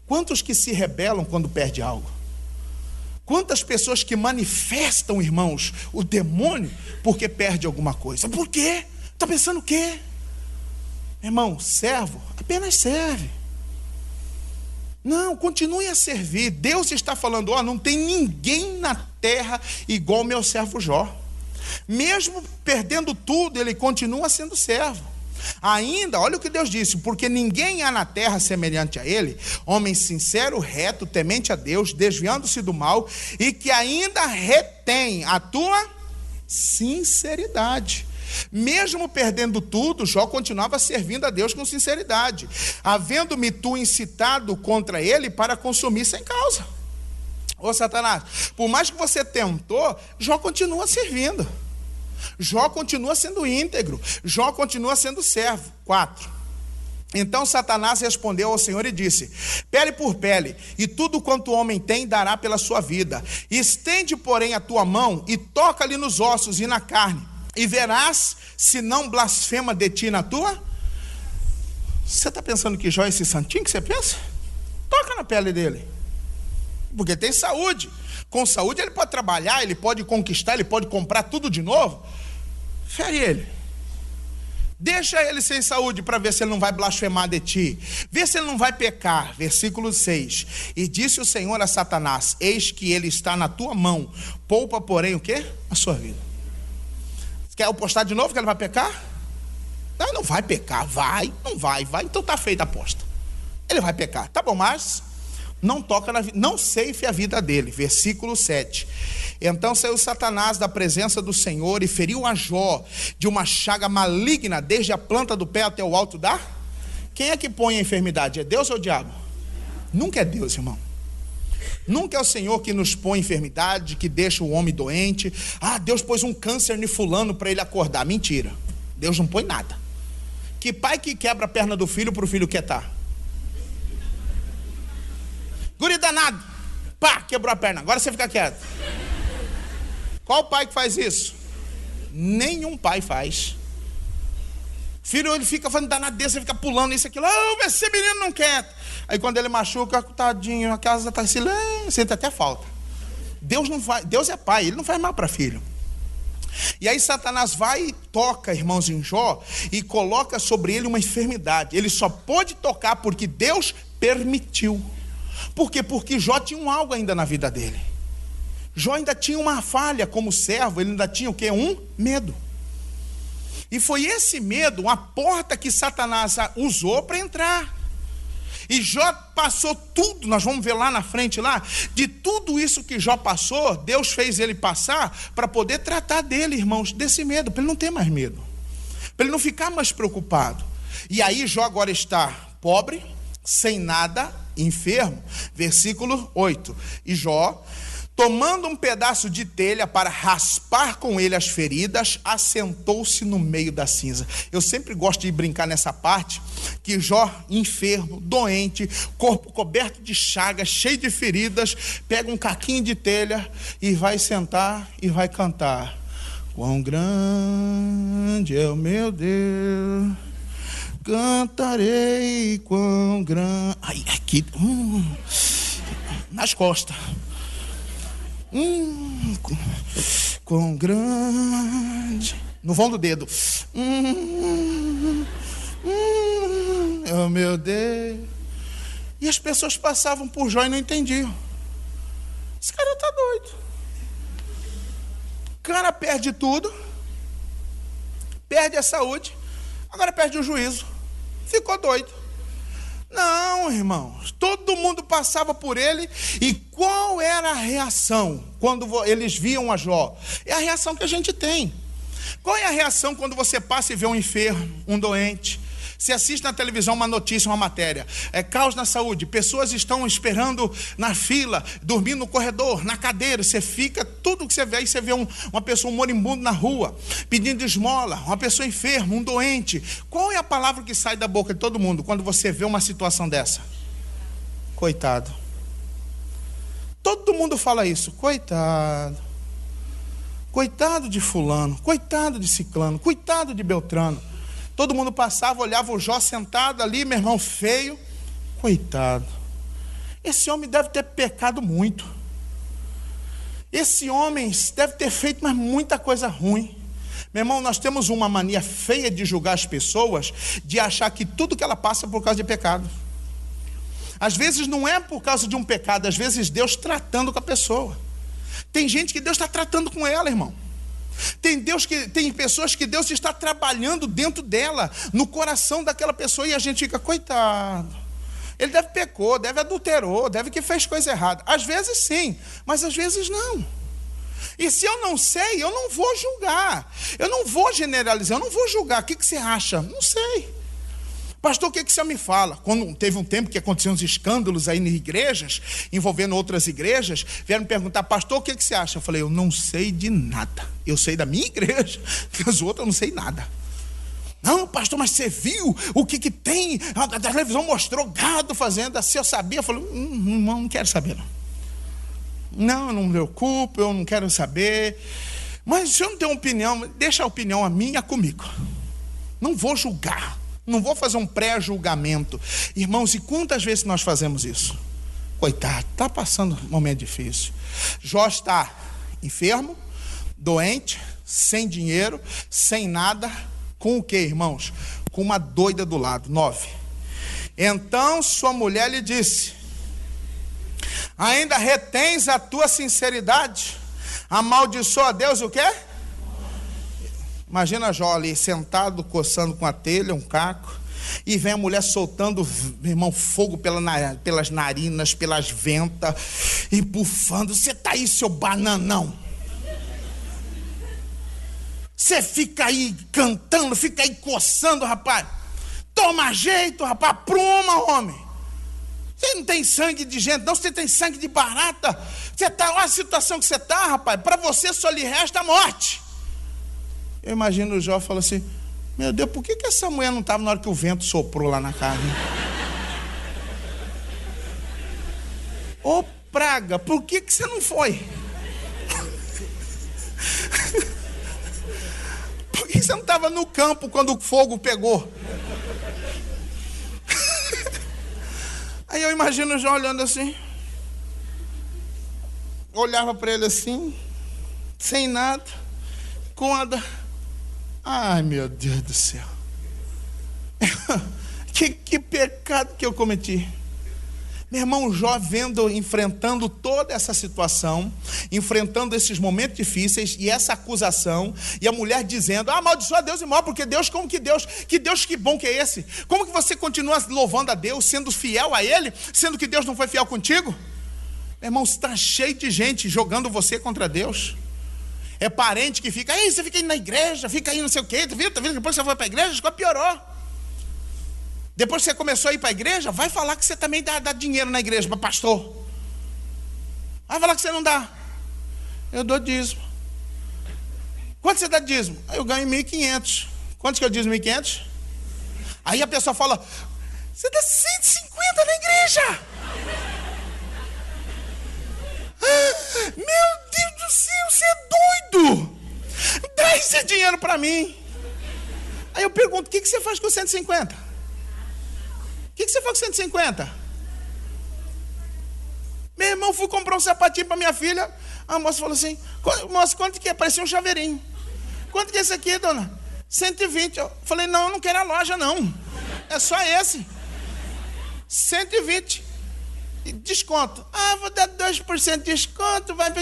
Quantos que se rebelam quando perde algo? Quantas pessoas que manifestam, irmãos, o demônio porque perde alguma coisa? Por quê? Está pensando o quê? Irmão, servo apenas serve. Não, continue a servir. Deus está falando: não tem ninguém na terra igual ao meu servo Jó. Mesmo perdendo tudo, ele continua sendo servo. Ainda, olha o que Deus disse: porque ninguém há na terra semelhante a ele, homem sincero, reto, temente a Deus, desviando-se do mal, e que ainda retém a tua sinceridade. Mesmo perdendo tudo, Jó continuava servindo a Deus com sinceridade, havendo-me tu incitado contra ele para consumir sem causa. Ô Satanás, por mais que você tentou, Jó continua servindo. Jó continua sendo íntegro. Jó continua sendo servo. 4. Então Satanás respondeu ao Senhor e disse: pele por pele, e tudo quanto o homem tem dará pela sua vida. Estende, porém, a tua mão e toca-lhe nos ossos e na carne, e verás se não blasfema de ti na tua. Você está pensando que Jó é esse santinho que você pensa? Toca na pele dele, porque tem saúde. Com saúde ele pode trabalhar, ele pode conquistar, ele pode comprar tudo de novo. Fere ele. Deixa ele sem saúde para ver se ele não vai blasfemar de ti. Vê se ele não vai pecar. Versículo 6. E disse o Senhor a Satanás: eis que ele está na tua mão. Poupa, porém, o quê? A sua vida. Você quer eu postar de novo que ele vai pecar? Não vai pecar. Vai, não vai. Então está feita a aposta. Ele vai pecar. Tá bom, mas não ceife a vida dele. Versículo 7. Então saiu Satanás da presença do Senhor e feriu a Jó de uma chaga maligna, desde a planta do pé até o alto da... Quem é que põe a enfermidade? É Deus ou o diabo? Nunca é Deus, irmão. Nunca é o Senhor que nos põe enfermidade, que deixa o homem doente. Deus pôs um câncer em fulano para ele acordar. Mentira. Deus não põe nada. Que pai que quebra a perna do filho para o filho quietar? Guri danado. Pá, quebrou a perna. Agora você fica quieto. Qual pai que faz isso? Nenhum pai faz. Filho, ele fica fazendo danadeza, ele fica pulando isso e aquilo. Esse menino não quer. Aí quando ele machuca, tadinho, a casa está silêncio, sente até falta. Deus não faz, Deus é pai, ele não faz mal para filho. E aí Satanás vai e toca, irmãos, em Jó e coloca sobre ele uma enfermidade. Ele só pôde tocar porque Deus permitiu. Por quê? Porque Jó tinha algo ainda na vida dele. Jó ainda tinha uma falha como servo, ele ainda tinha o quê? Um medo. E foi esse medo, uma porta que Satanás usou para entrar. E Jó passou tudo, nós vamos ver lá na frente, lá, de tudo isso que Jó passou, Deus fez ele passar para poder tratar dele, irmãos, desse medo, para ele não ter mais medo, para ele não ficar mais preocupado. E aí Jó agora está pobre, sem nada, enfermo. Versículo 8. E Jó, tomando um pedaço de telha para raspar com ele as feridas, assentou-se no meio da cinza. Eu sempre gosto de brincar nessa parte, que Jó, enfermo, doente, corpo coberto de chagas, cheio de feridas, pega um caquinho de telha e vai sentar e vai cantar. Quão grande é o meu Deus, cantarei quão grande... Ai, aqui, nas costas. Quão grande, no vão do dedo, oh meu Deus. E as pessoas passavam por Jó e não entendiam. Esse cara tá doido. O cara perde tudo, perde a saúde, agora perde o juízo, ficou doido. Não, irmãos, todo mundo passava por ele. E qual era a reação quando eles viam a Jó? É a reação que a gente tem. Qual é a reação quando você passa e vê um enfermo, um doente? Se assiste na televisão uma notícia, uma matéria, caos na saúde, pessoas estão esperando na fila, dormindo no corredor, na cadeira, você fica, tudo que você vê, aí você vê uma pessoa, um moribundo na rua, pedindo esmola, uma pessoa enferma, um doente. Qual é a palavra que sai da boca de todo mundo quando você vê uma situação dessa? Coitado. Todo mundo fala isso, coitado. Coitado de fulano, coitado de ciclano, coitado de beltrano. Todo mundo passava, olhava o Jó sentado ali, meu irmão, feio. Coitado. Esse homem deve ter pecado muito. Esse homem deve ter feito mas muita coisa ruim. Meu irmão, nós temos uma mania feia de julgar as pessoas, de achar que tudo que ela passa é por causa de pecado. Às vezes não é por causa de um pecado, às vezes Deus tratando com a pessoa. Tem gente que Deus está tratando com ela, irmão. Tem pessoas que Deus está trabalhando dentro dela, no coração daquela pessoa, e a gente fica, coitado, ele deve pecou, deve adulterou, deve que fez coisa errada. Às vezes sim, mas às vezes não. E se eu não sei, eu não vou julgar, eu não vou generalizar, eu não vou julgar. O que você acha? Não sei. Pastor, o que você me fala? Quando teve um tempo que aconteciam uns escândalos aí em igrejas, envolvendo outras igrejas, vieram me perguntar, pastor, o que você acha? Eu falei, eu não sei de nada. Eu sei da minha igreja, as outras eu não sei nada. Não, pastor, mas você viu o que tem? A televisão mostrou gado fazendo assim, eu sabia. Eu falei, não quero saber não. Não, eu não me preocupo, eu não quero saber. Mas se eu não tenho opinião, deixa a opinião a minha comigo. Não vou julgar. Não vou fazer um pré-julgamento. Irmãos, e quantas vezes nós fazemos isso? Coitado, está passando um momento difícil. Jó está enfermo, doente, sem dinheiro, sem nada. Com o que, irmãos? Com uma doida do lado. 9. Então sua mulher lhe disse, ainda retens a tua sinceridade? Amaldiçoa a Deus o quê? Imagina Jó ali sentado, coçando com a telha, um caco, E vem a mulher soltando, meu irmão, fogo pelas narinas, pelas ventas, e bufando. Você tá aí, seu bananão. Você fica aí cantando, fica aí coçando, rapaz. Toma jeito, rapaz, pruma, homem. Você não tem sangue de gente, não, você tem sangue de barata. Você tá, olha a situação que você tá, rapaz. Para você só lhe resta a morte. Eu imagino o Jó falando assim: meu Deus, por que essa mulher não estava na hora que o vento soprou lá na casa? Ô praga, por que você não foi? Por que você não estava no campo quando o fogo pegou? Aí eu imagino o Jó olhando assim. Olhava para ele assim, sem nada, quando... Ai, meu Deus do céu. Que pecado que eu cometi. Meu irmão, Jó enfrentando toda essa situação, enfrentando esses momentos difíceis e essa acusação, e a mulher dizendo: amaldiçoa Deus e morre, porque Deus, como que Deus, que bom que é esse? Como que você continua louvando a Deus, sendo fiel a Ele, sendo que Deus não foi fiel contigo? Meu irmão, está cheio de gente jogando você contra Deus. É parente que fica: aí você fica aí na igreja, fica aí não sei o quê, tá vendo? Depois você foi para a igreja, ficou piorou. Depois que você começou a ir para a igreja, vai falar que você também dá dinheiro na igreja para pastor. Vai falar que você não dá. Eu dou dízimo. Quanto você dá de dízimo? Aí eu ganho 1.500. Quantos que eu dízimo? 1.500? Aí a pessoa fala: você dá 150 na igreja. Meu Deus do céu, você é doido. Dá esse dinheiro para mim. Aí eu pergunto: o que você faz com 150? O que você faz com 150? Meu irmão, fui comprar um sapatinho para minha filha. A moça falou assim: moça, quanto que é? Parecia um chaveirinho. Quanto que é esse aqui, dona? 120. Eu falei: não, eu não quero a loja, não. É só esse. 120. Desconto. Vou dar 2% de desconto. Vai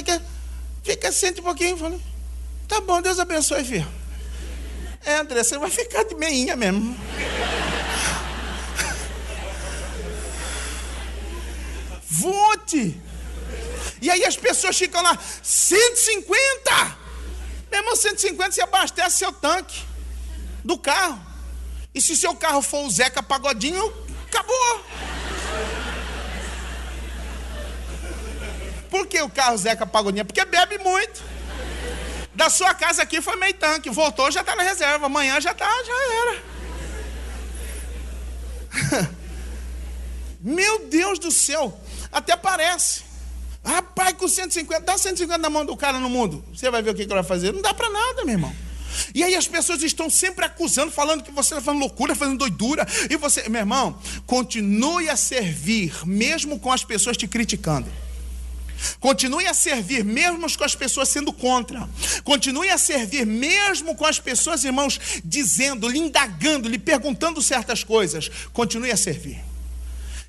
fica 100 e pouquinho. Eu falei: tá bom, Deus abençoe, filho. André, você vai ficar de meinha mesmo. Vote. E aí as pessoas ficam lá: 150. Meu irmão, 150 você abastece seu tanque do carro. E se seu carro for o Zeca Pagodinho, acabou. Por que o carro Zeca Pagodinho? Porque bebe muito. Da sua casa aqui foi meio tanque, voltou, já está na reserva. Amanhã já era. Meu Deus do céu. Até parece. Rapaz, com 150, dá 150 na mão do cara no mundo. Você vai ver o que ele vai fazer. Não dá para nada, meu irmão. E aí as pessoas estão sempre acusando, falando que você está fazendo loucura, fazendo doidura. E você, meu irmão, continue a servir, mesmo com as pessoas te criticando. Continue a servir mesmo com as pessoas sendo contra. Continue a servir mesmo com as pessoas, irmãos, dizendo, lhe indagando, lhe perguntando certas coisas. Continue a servir.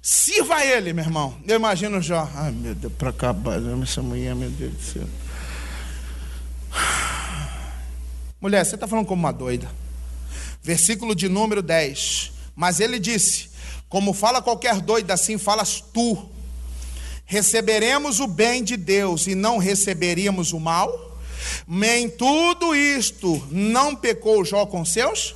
Sirva a ele, meu irmão. Eu imagino já: ai, meu Deus, para acabar essa mulher, meu Deus do céu. Mulher, você está falando como uma doida. Versículo de número 10. Mas ele disse: como fala qualquer doida, assim falas tu. Receberemos o bem de Deus e não receberíamos o mal? Em tudo isto não pecou Jó com seus?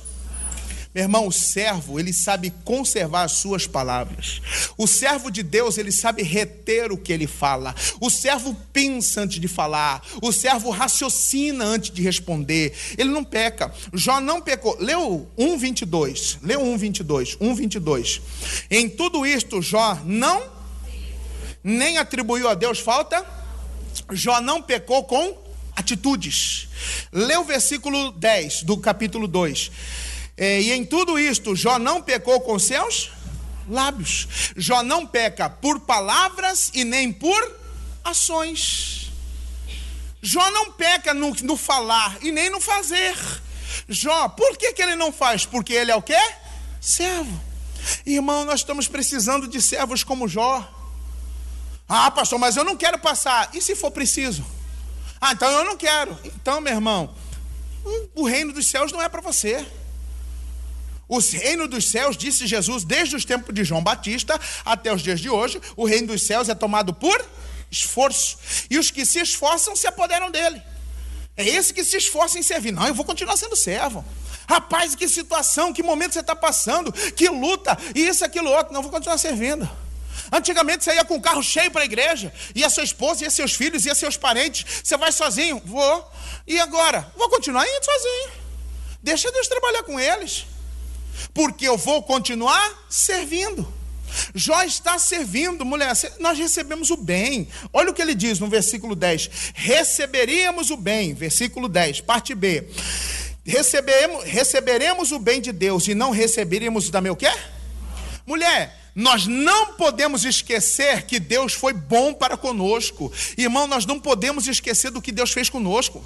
Meu irmão, o servo, ele sabe conservar as suas palavras. O servo de Deus, ele sabe reter o que ele fala. O servo pensa antes de falar. O servo raciocina antes de responder. Ele não peca. Jó não pecou. Leu 1:22. Leu 1:22. Em tudo isto, Jó não nem atribuiu a Deus falta. Jó não pecou com atitudes. Lê o versículo 10 do capítulo 2. E em tudo isto, Jó não pecou com seus lábios. Jó não peca por palavras e nem por ações. Jó não peca no falar e nem no fazer. Jó, por que ele não faz? Porque ele é o quê? Servo. Irmão, nós estamos precisando de servos como Jó. Pastor, mas eu não quero passar. E se for preciso? Então eu não quero. Então, meu irmão, o reino dos céus não é para você. O reino dos céus, disse Jesus, desde os tempos de João Batista até os dias de hoje, o reino dos céus é tomado por esforço. E os que se esforçam se apoderam dele. É esse que se esforça em servir. Não, eu vou continuar sendo servo. Rapaz, que situação, que momento você está passando, que luta, isso, aquilo, outro. Não, eu vou continuar servindo. Antigamente você ia com o carro cheio para a igreja, ia sua esposa, ia seus filhos, ia seus parentes. Você vai sozinho? Vou. E agora? Vou continuar indo sozinho. Deixa Deus trabalhar com eles. Porque eu vou continuar servindo. Jó está servindo, mulher. Nós recebemos o bem. Olha o que ele diz no versículo 10. Receberíamos o bem, versículo 10, parte B. Receberemos o bem de Deus e não receberíamos também o quê? Mulher, nós não podemos esquecer que Deus foi bom para conosco. Irmão, nós não podemos esquecer do que Deus fez conosco.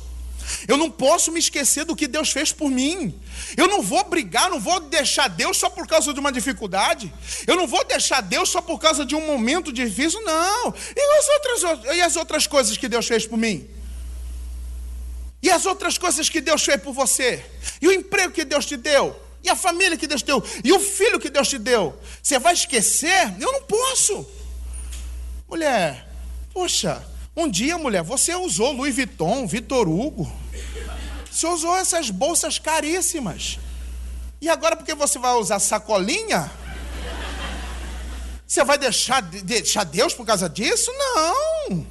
Eu não posso me esquecer do que Deus fez por mim. Eu não vou brigar, não vou deixar Deus só por causa de uma dificuldade. Eu não vou deixar Deus só por causa de um momento difícil, não. E as outras coisas que Deus fez por mim? E as outras coisas que Deus fez por você? E o emprego que Deus te deu? E a família que Deus te deu? E o filho que Deus te deu? Você vai esquecer? Eu não posso. Mulher, poxa, um dia, mulher, você usou Louis Vuitton, Vitor Hugo. Você usou essas bolsas caríssimas. E agora porque você vai usar sacolinha? Você vai deixar Deus por causa disso? Não.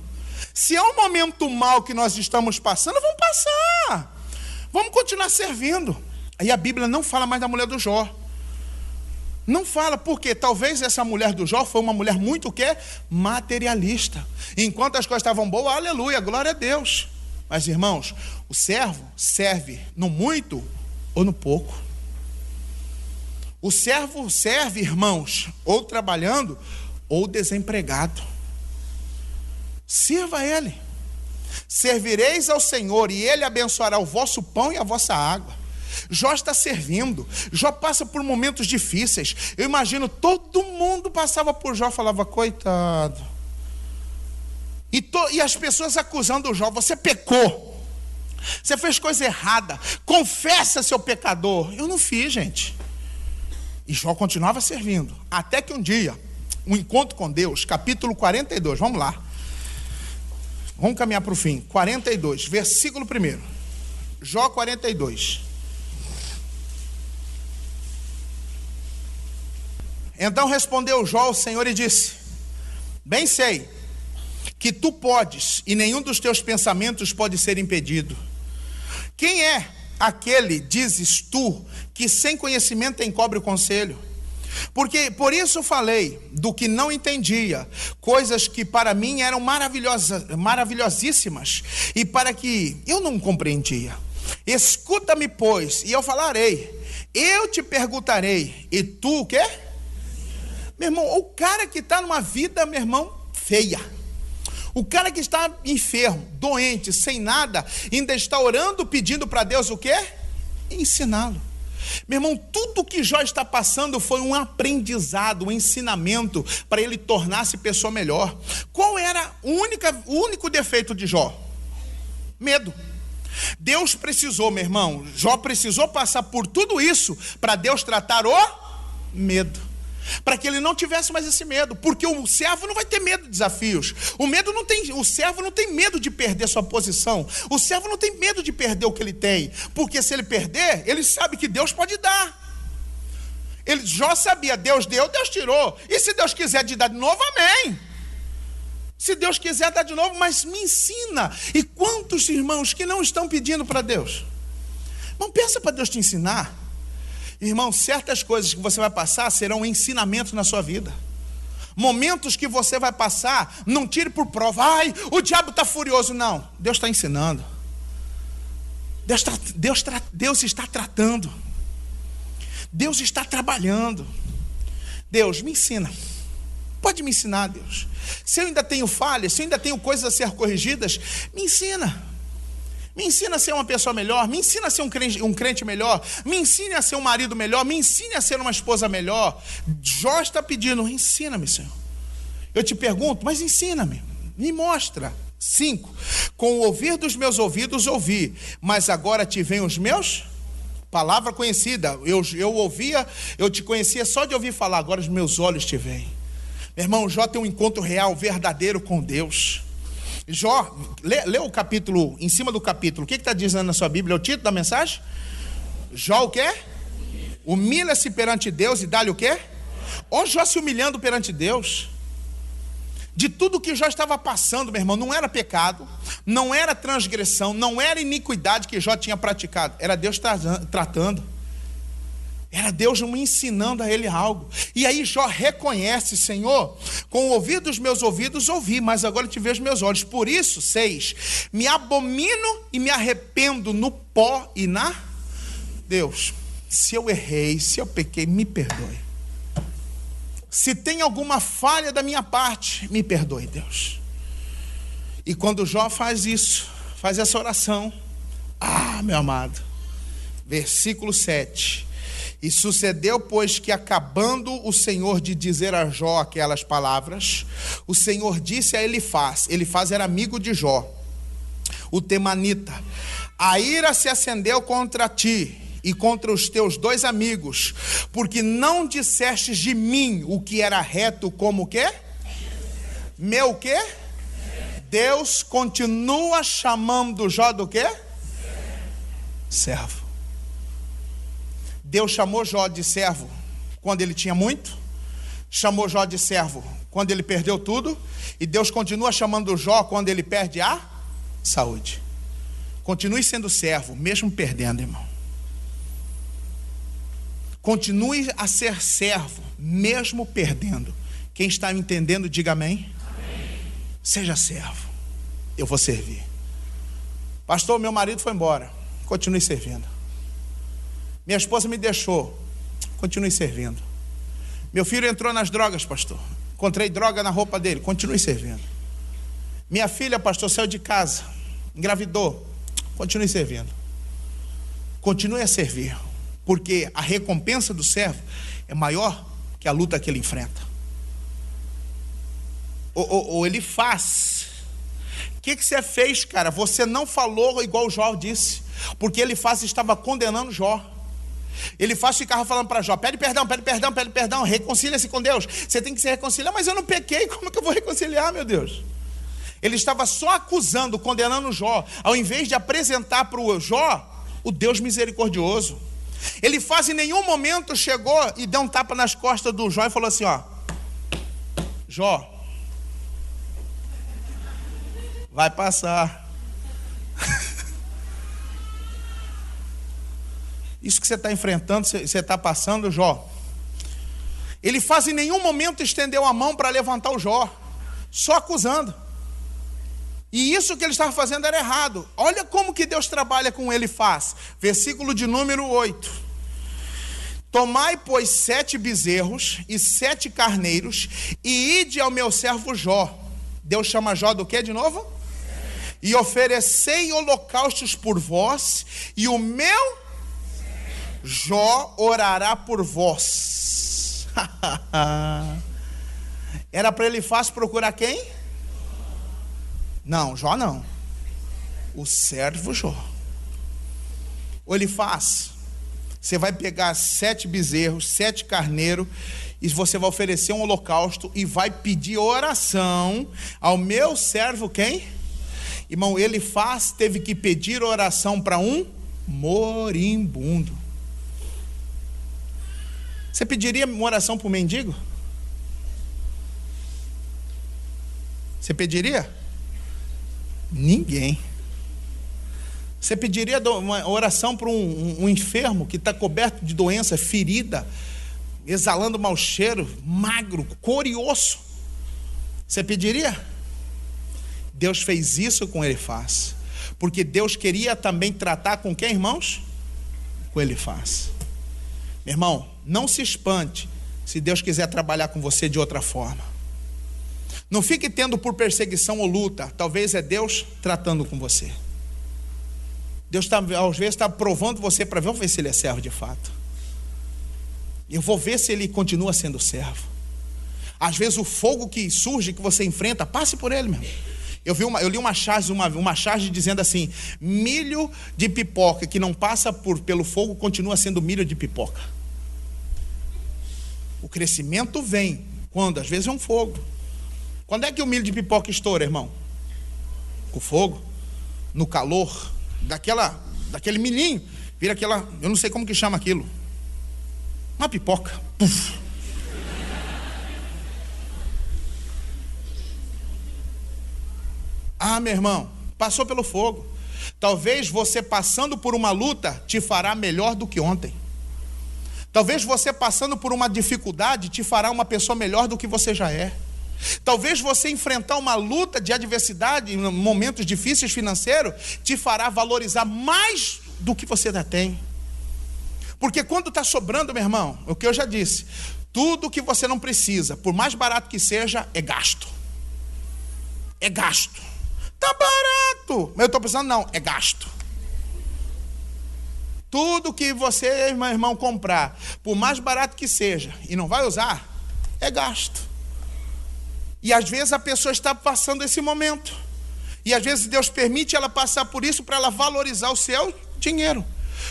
Se é um momento mau que nós estamos passando, vamos passar. Vamos continuar servindo. Aí a Bíblia não fala mais da mulher do Jó. Não fala, porque talvez essa mulher do Jó foi uma mulher muito o quê? Materialista. Enquanto as coisas estavam boas, aleluia, glória a Deus. Mas irmãos, o servo serve no muito ou no pouco. O servo serve, irmãos, ou trabalhando ou desempregado. Sirva a ele. Servireis ao Senhor e ele abençoará o vosso pão e a vossa água. Jó está servindo. Jó passa por momentos difíceis. Eu imagino, todo mundo passava por Jó e falava, coitado. E as pessoas acusando o Jó, você pecou, você fez coisa errada, confessa seu pecador. Eu não fiz, gente. E Jó continuava servindo, até que um dia, um encontro com Deus, capítulo 42, vamos lá, vamos caminhar para o fim, 42, versículo 1, Jó 42. Então respondeu Jó ao Senhor e disse, bem sei que tu podes, e nenhum dos teus pensamentos pode ser impedido. Quem é aquele, dizes tu, que sem conhecimento encobre o conselho? Porque por isso falei do que não entendia, coisas que para mim eram maravilhosíssimas, e para que eu não compreendia. Escuta-me, pois, e eu falarei, eu te perguntarei, e tu o quê? Meu irmão, o cara que está numa vida, meu irmão, feia, o cara que está enfermo, doente, sem nada, ainda está orando, pedindo para Deus o quê? Ensiná-lo. Meu irmão, tudo que Jó está passando foi um aprendizado, um ensinamento para ele tornar-se pessoa melhor. Qual era o único defeito de Jó? Medo. Deus precisou, meu irmão, Jó precisou passar por tudo isso para Deus tratar o medo. Para que ele não tivesse mais esse medo, porque o servo não vai ter medo de desafios. O servo não tem medo de perder sua posição. O servo não tem medo de perder o que ele tem, porque se ele perder, ele sabe que Deus pode dar. Jó sabia, Deus deu, Deus tirou. E se Deus quiser te dar de novo, amém. Se Deus quiser dar de novo, mas me ensina. E quantos irmãos que não estão pedindo para Deus? Não pensa para Deus te ensinar. Irmão, certas coisas que você vai passar serão um ensinamento na sua vida. Momentos que você vai passar, não tire por prova, ai, o diabo está furioso. Não, Deus está ensinando. Deus está tratando. Deus está trabalhando. Deus, me ensina. Pode me ensinar, Deus. Se eu ainda tenho falhas, se eu ainda tenho coisas a ser corrigidas, me ensina. Me ensina a ser uma pessoa melhor, me ensina a ser um crente melhor, me ensine a ser um marido melhor, me ensine a ser uma esposa melhor. Jó está pedindo, ensina-me, Senhor. Eu te pergunto, mas ensina-me, me mostra. 5, com o ouvir dos meus ouvidos ouvi, mas agora te veem os meus Palavra conhecida. Eu ouvia, eu te conhecia só de ouvir falar, agora os meus olhos te veem. Meu irmão, Jó tem um encontro real, verdadeiro com Deus. Jó, lê o capítulo, em cima do capítulo, o que está dizendo na sua Bíblia? É o título da mensagem? Jó o quê? Humilha-se perante Deus e dá-lhe o quê? Ó Jó se humilhando perante Deus. De tudo que Jó estava passando, meu irmão, não era pecado, não era transgressão, não era iniquidade que Jó tinha praticado, era Deus tratando, era Deus me ensinando a ele algo. E aí Jó reconhece: Senhor, com o ouvido dos meus ouvidos ouvi, mas agora te vejo meus olhos. Por isso, 6, me abomino e me arrependo no pó e na... Deus, se eu errei, se eu pequei, me perdoe. Se tem alguma falha da minha parte, me perdoe, Deus. E quando Jó faz isso, faz essa oração, meu amado, versículo 7, e sucedeu, pois, que acabando o Senhor de dizer a Jó aquelas palavras, o Senhor disse a Elifaz era amigo de Jó, o temanita: a ira se acendeu contra ti e contra os teus 2 amigos, porque não dissestes de mim o que era reto, como o quê? Meu quê? Deus continua chamando Jó do quê? Servo. Deus chamou Jó de servo quando ele tinha muito, chamou Jó de servo quando ele perdeu tudo, e Deus continua chamando Jó quando ele perde a saúde. Continue sendo servo, mesmo perdendo, irmão. Continue a ser servo, mesmo perdendo. Quem está me entendendo, diga amém. Amém. Seja servo. Eu vou servir. Pastor, meu marido foi embora. Continue servindo. Minha esposa me deixou. Continue servindo. Meu filho entrou nas drogas, pastor. Encontrei droga na roupa dele. Continue servindo. Minha filha, pastor, saiu de casa. Engravidou. Continue servindo. Continue a servir. Porque a recompensa do servo é maior que a luta que ele enfrenta. Ou ele faz. O que você fez, cara? Você não falou igual o Jó disse. Porque ele estava condenando Jó. Ele ficava falando para Jó: pede perdão, reconcilia-se com Deus. Você tem que se reconciliar. Mas eu não pequei, como que eu vou reconciliar, meu Deus? Ele estava só acusando, condenando Jó, ao invés de apresentar para o Jó o Deus misericordioso. Ele em nenhum momento chegou e deu um tapa nas costas do Jó e falou assim: Jó, vai passar. Isso que você está enfrentando, você está passando, Jó. Ele em nenhum momento estendeu a mão para levantar o Jó, só acusando. E isso que ele estava fazendo era errado. Olha como que Deus trabalha com ele. Versículo de número 8. Tomai, pois, 7 bezerros e 7 carneiros, e ide ao meu servo Jó. Deus chama Jó do que de novo? E oferecei holocaustos por vós, e o meu Jó orará por vós. Era para Elifaz procurar quem? Não, Jó não. O servo Jó. O Elifaz, você vai pegar 7 bezerros, 7 carneiros, e você vai oferecer um holocausto e vai pedir oração ao meu servo quem? Irmão, Elifaz teve que pedir oração para um moribundo. Você pediria uma oração para o mendigo? Você pediria? Ninguém. Você pediria uma oração para um enfermo que está coberto de doença, ferida, exalando mau cheiro, magro, cor e osso? Você pediria? Deus fez isso com Elifaz, porque Deus queria também tratar com quem, irmãos? Com Elifaz. Meu irmão, não se espante se Deus quiser trabalhar com você de outra forma. Não fique tendo por perseguição ou luta. Talvez é Deus tratando com você. Deus às vezes está provando você para ver se ele é servo de fato. Eu vou ver se ele continua sendo servo. Às vezes o fogo que surge, que você enfrenta, passe por ele mesmo. Eu li uma charge dizendo assim: milho de pipoca que não passa pelo fogo continua sendo milho de pipoca. O crescimento vem quando? Às vezes é um fogo. Quando é que o milho de pipoca estoura, irmão? Com fogo, no calor, daquele milhinho, vira aquela, eu não sei como que chama aquilo, uma pipoca. Puf. Ah, meu irmão, passou pelo fogo. Talvez você passando por uma luta te fará melhor do que ontem. Talvez você passando por uma dificuldade te fará uma pessoa melhor do que você já é. Talvez você enfrentar uma luta de adversidade em momentos difíceis financeiros te fará valorizar mais do que você já tem. Porque quando está sobrando, meu irmão, o que eu já disse, tudo que você não precisa, por mais barato que seja, é gasto. É gasto. Tá barato, mas eu estou pensando, não, é gasto. Tudo que você, meu irmão, comprar, por mais barato que seja, e não vai usar, é gasto. E às vezes a pessoa está passando esse momento. E às vezes Deus permite ela passar por isso para ela valorizar o seu dinheiro.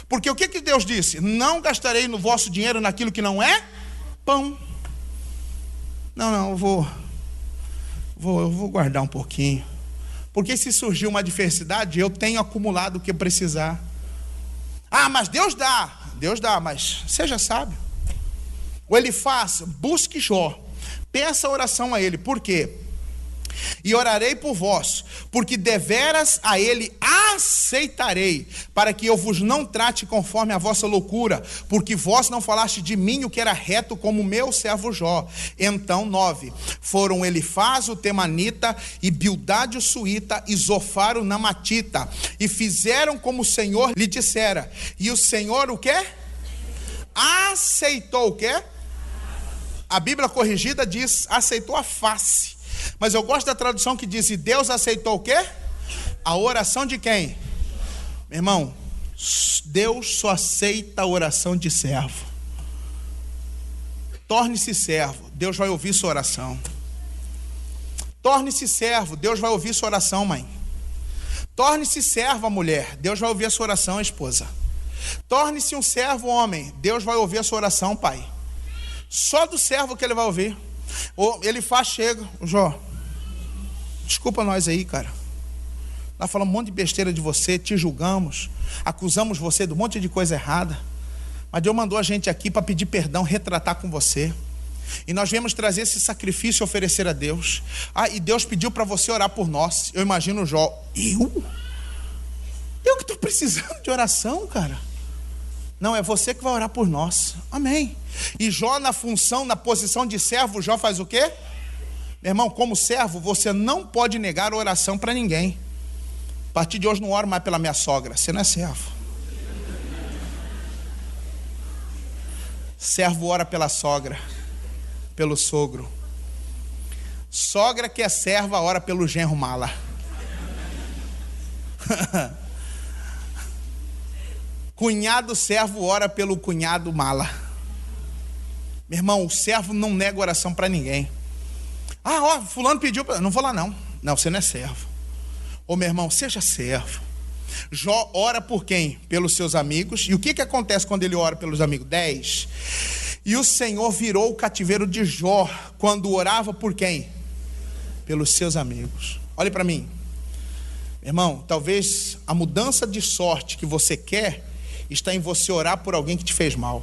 Porque o que Deus disse? Não gastarei no vosso dinheiro naquilo que não é pão. Não, eu vou guardar um pouquinho. Porque se surgir uma adversidade, eu tenho acumulado o que precisar. Ah, mas Deus dá, mas seja sábio. O Elifaz, busque Jó. Peça oração a ele, por quê? E orarei por vós, porque deveras a ele aceitarei, para que eu vos não trate conforme a vossa loucura, porque vós não falaste de mim o que era reto como meu servo Jó. Então, 9, foram Elifaz o temanita, e Bildade o suíta, e Zofar o namatita, e fizeram como o Senhor lhe dissera, e o Senhor o quê? Aceitou o quê? A Bíblia corrigida diz, aceitou a face. Mas eu gosto da tradução que diz, e Deus aceitou o quê? A oração de quem? Meu irmão, Deus só aceita a oração de servo. Torne-se servo, Deus vai ouvir sua oração. Torne-se servo, Deus vai ouvir sua oração, mãe. Torne-se serva, mulher, Deus vai ouvir a sua oração, esposa. Torne-se um servo, homem, Deus vai ouvir a sua oração, pai. Só do servo que ele vai ouvir. Ou ele chega, Jó, desculpa nós aí, cara. Nós falamos um monte de besteira de você, te julgamos, acusamos você de um monte de coisa errada. Mas Deus mandou a gente aqui para pedir perdão, retratar com você. E nós viemos trazer esse sacrifício e oferecer a Deus. Ah, e Deus pediu para você orar por nós. Eu imagino Jó, eu que estou precisando de oração, cara. Não, é você que vai orar por nós. Amém. E Jó na função, na posição de servo, Jó faz o quê? Meu irmão, como servo, você não pode negar a oração para ninguém. A partir de hoje não oro mais pela minha sogra. Você não é servo. Servo ora pela sogra, pelo sogro. Sogra que é serva ora pelo genro mala. Cunhado servo ora pelo cunhado mala. Meu irmão, o servo não nega oração para ninguém. Ah, ó, fulano pediu para... Não vou lá não. Não, você não é servo. Ô meu irmão, seja servo. Jó ora por quem? Pelos seus amigos. E o que acontece quando ele ora pelos amigos? 10. E o Senhor virou o cativeiro de Jó quando orava por quem? Pelos seus amigos. Olhe para mim. Irmão, talvez a mudança de sorte que você quer está em você orar por alguém que te fez mal.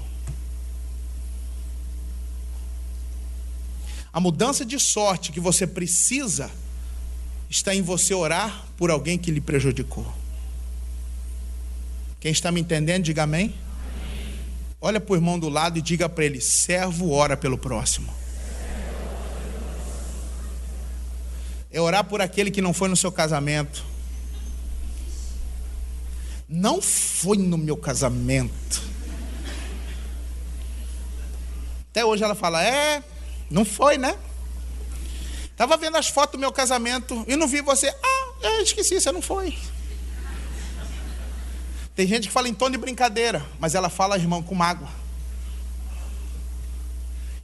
A mudança de sorte que você precisa está em você orar por alguém que lhe prejudicou. Quem está me entendendo, diga amém. Olha para o irmão do lado e diga para ele: servo ora pelo próximo. É orar por aquele que não foi no seu casamento. Não foi no meu casamento. Até hoje ela fala: não foi, né? Estava vendo as fotos do meu casamento e não vi você. Esqueci, você não foi. Tem gente que fala em tom de brincadeira, mas ela fala, irmão, com mágoa.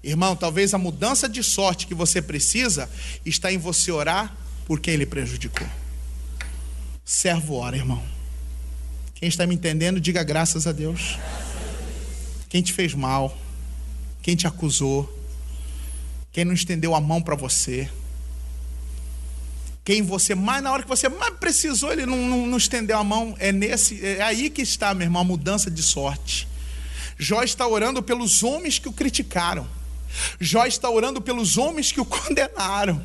Irmão, talvez a mudança de sorte que você precisa está em você orar por quem ele prejudicou. Servo ora, irmão. Quem está me entendendo, diga graças a Deus. Quem te fez mal, quem te acusou, quem não estendeu a mão para você, quem você mais, na hora que você mais precisou, ele não estendeu a mão, é aí que está, meu irmão, a mudança de sorte. Jó está orando pelos homens que o criticaram. Jó está orando pelos homens que o condenaram.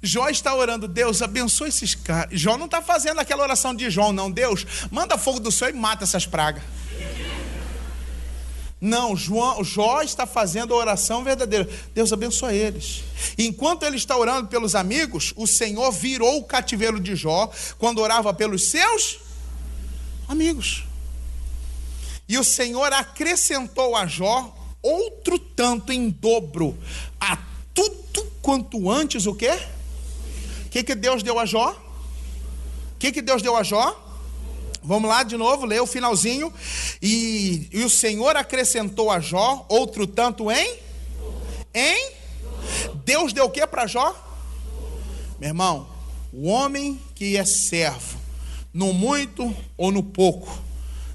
Jó está orando, Deus, abençoa esses caras. Jó não está fazendo aquela oração de João, não. Deus, manda fogo do céu e mata essas pragas. Não, Jó está fazendo a oração verdadeira. Deus abençoa eles. E enquanto ele está orando pelos amigos, o Senhor virou o cativeiro de Jó quando orava pelos seus amigos. E o Senhor acrescentou a Jó outro tanto em dobro a tudo quanto antes o quê? O que Deus deu a Jó? O que Deus deu a Jó? Vamos lá de novo, lê o finalzinho. E o Senhor acrescentou a Jó outro tanto em? Deus deu o que para Jó? Meu irmão, o homem que é servo, no muito ou no pouco,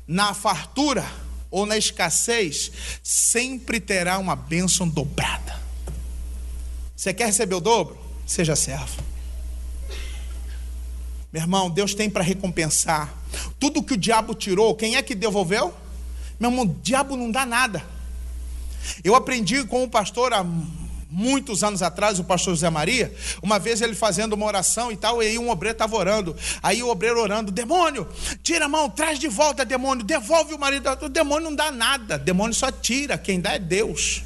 na fartura ou na escassez, sempre terá uma bênção dobrada. Você quer receber o dobro? Seja servo. Meu irmão, Deus tem para recompensar. Tudo que o diabo tirou, quem é que devolveu? Meu irmão, o diabo não dá nada. Eu aprendi com um pastor há muitos anos atrás, o pastor José Maria, uma vez ele fazendo uma oração e tal, e aí um obreiro estava orando, aí o obreiro orando, demônio, tira a mão, traz de volta, demônio, devolve o marido, o demônio não dá nada, demônio só tira, quem dá é Deus.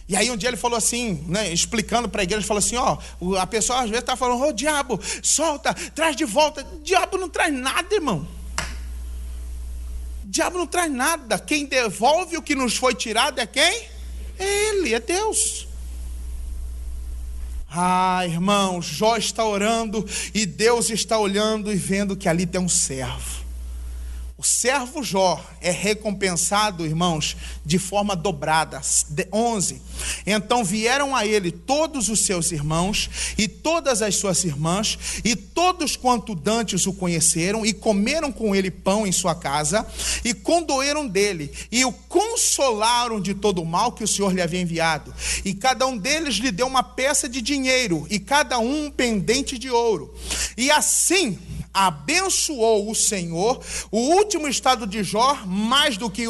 E aí um dia ele falou assim, né, explicando para a igreja, ele falou assim, a pessoa às vezes está falando, diabo, solta, traz de volta. Diabo não traz nada, irmão. Diabo não traz nada. Quem devolve o que nos foi tirado é quem? Ele, é Deus. Irmão, Jó está orando e Deus está olhando e vendo que ali tem um servo. O servo Jó é recompensado, irmãos, de forma dobrada. 11. Então vieram a ele todos os seus irmãos e todas as suas irmãs e todos quanto dantes o conheceram e comeram com ele pão em sua casa e condoeram dele e o consolaram de todo o mal que o Senhor lhe havia enviado. E cada um deles lhe deu uma peça de dinheiro e cada um pendente de ouro. E assim abençoou o Senhor o último estado de Jó mais do que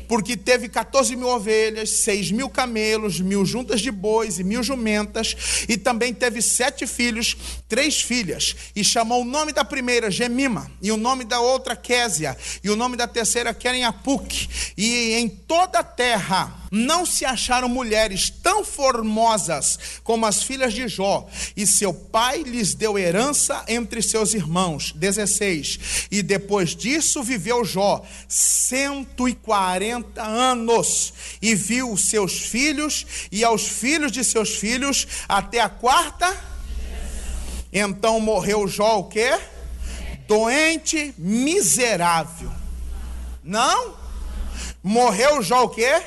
porque teve 14.000 ovelhas, 6.000 camelos, 1.000 juntas de bois e 1.000 jumentas, e também teve 7 filhos, 3 filhas, e chamou o nome da primeira Gemima, e o nome da outra Késia, e o nome da terceira Queren-Apuque. E em toda a terra não se acharam mulheres tão formosas como as filhas de Jó, e seu pai lhes deu herança entre seus irmãos. 16. E depois disso viveu Jó 140 anos, e viu seus filhos e aos filhos de seus filhos até a 4ª. Então morreu Jó o quê? Doente, miserável. Não? Morreu Jó o quê?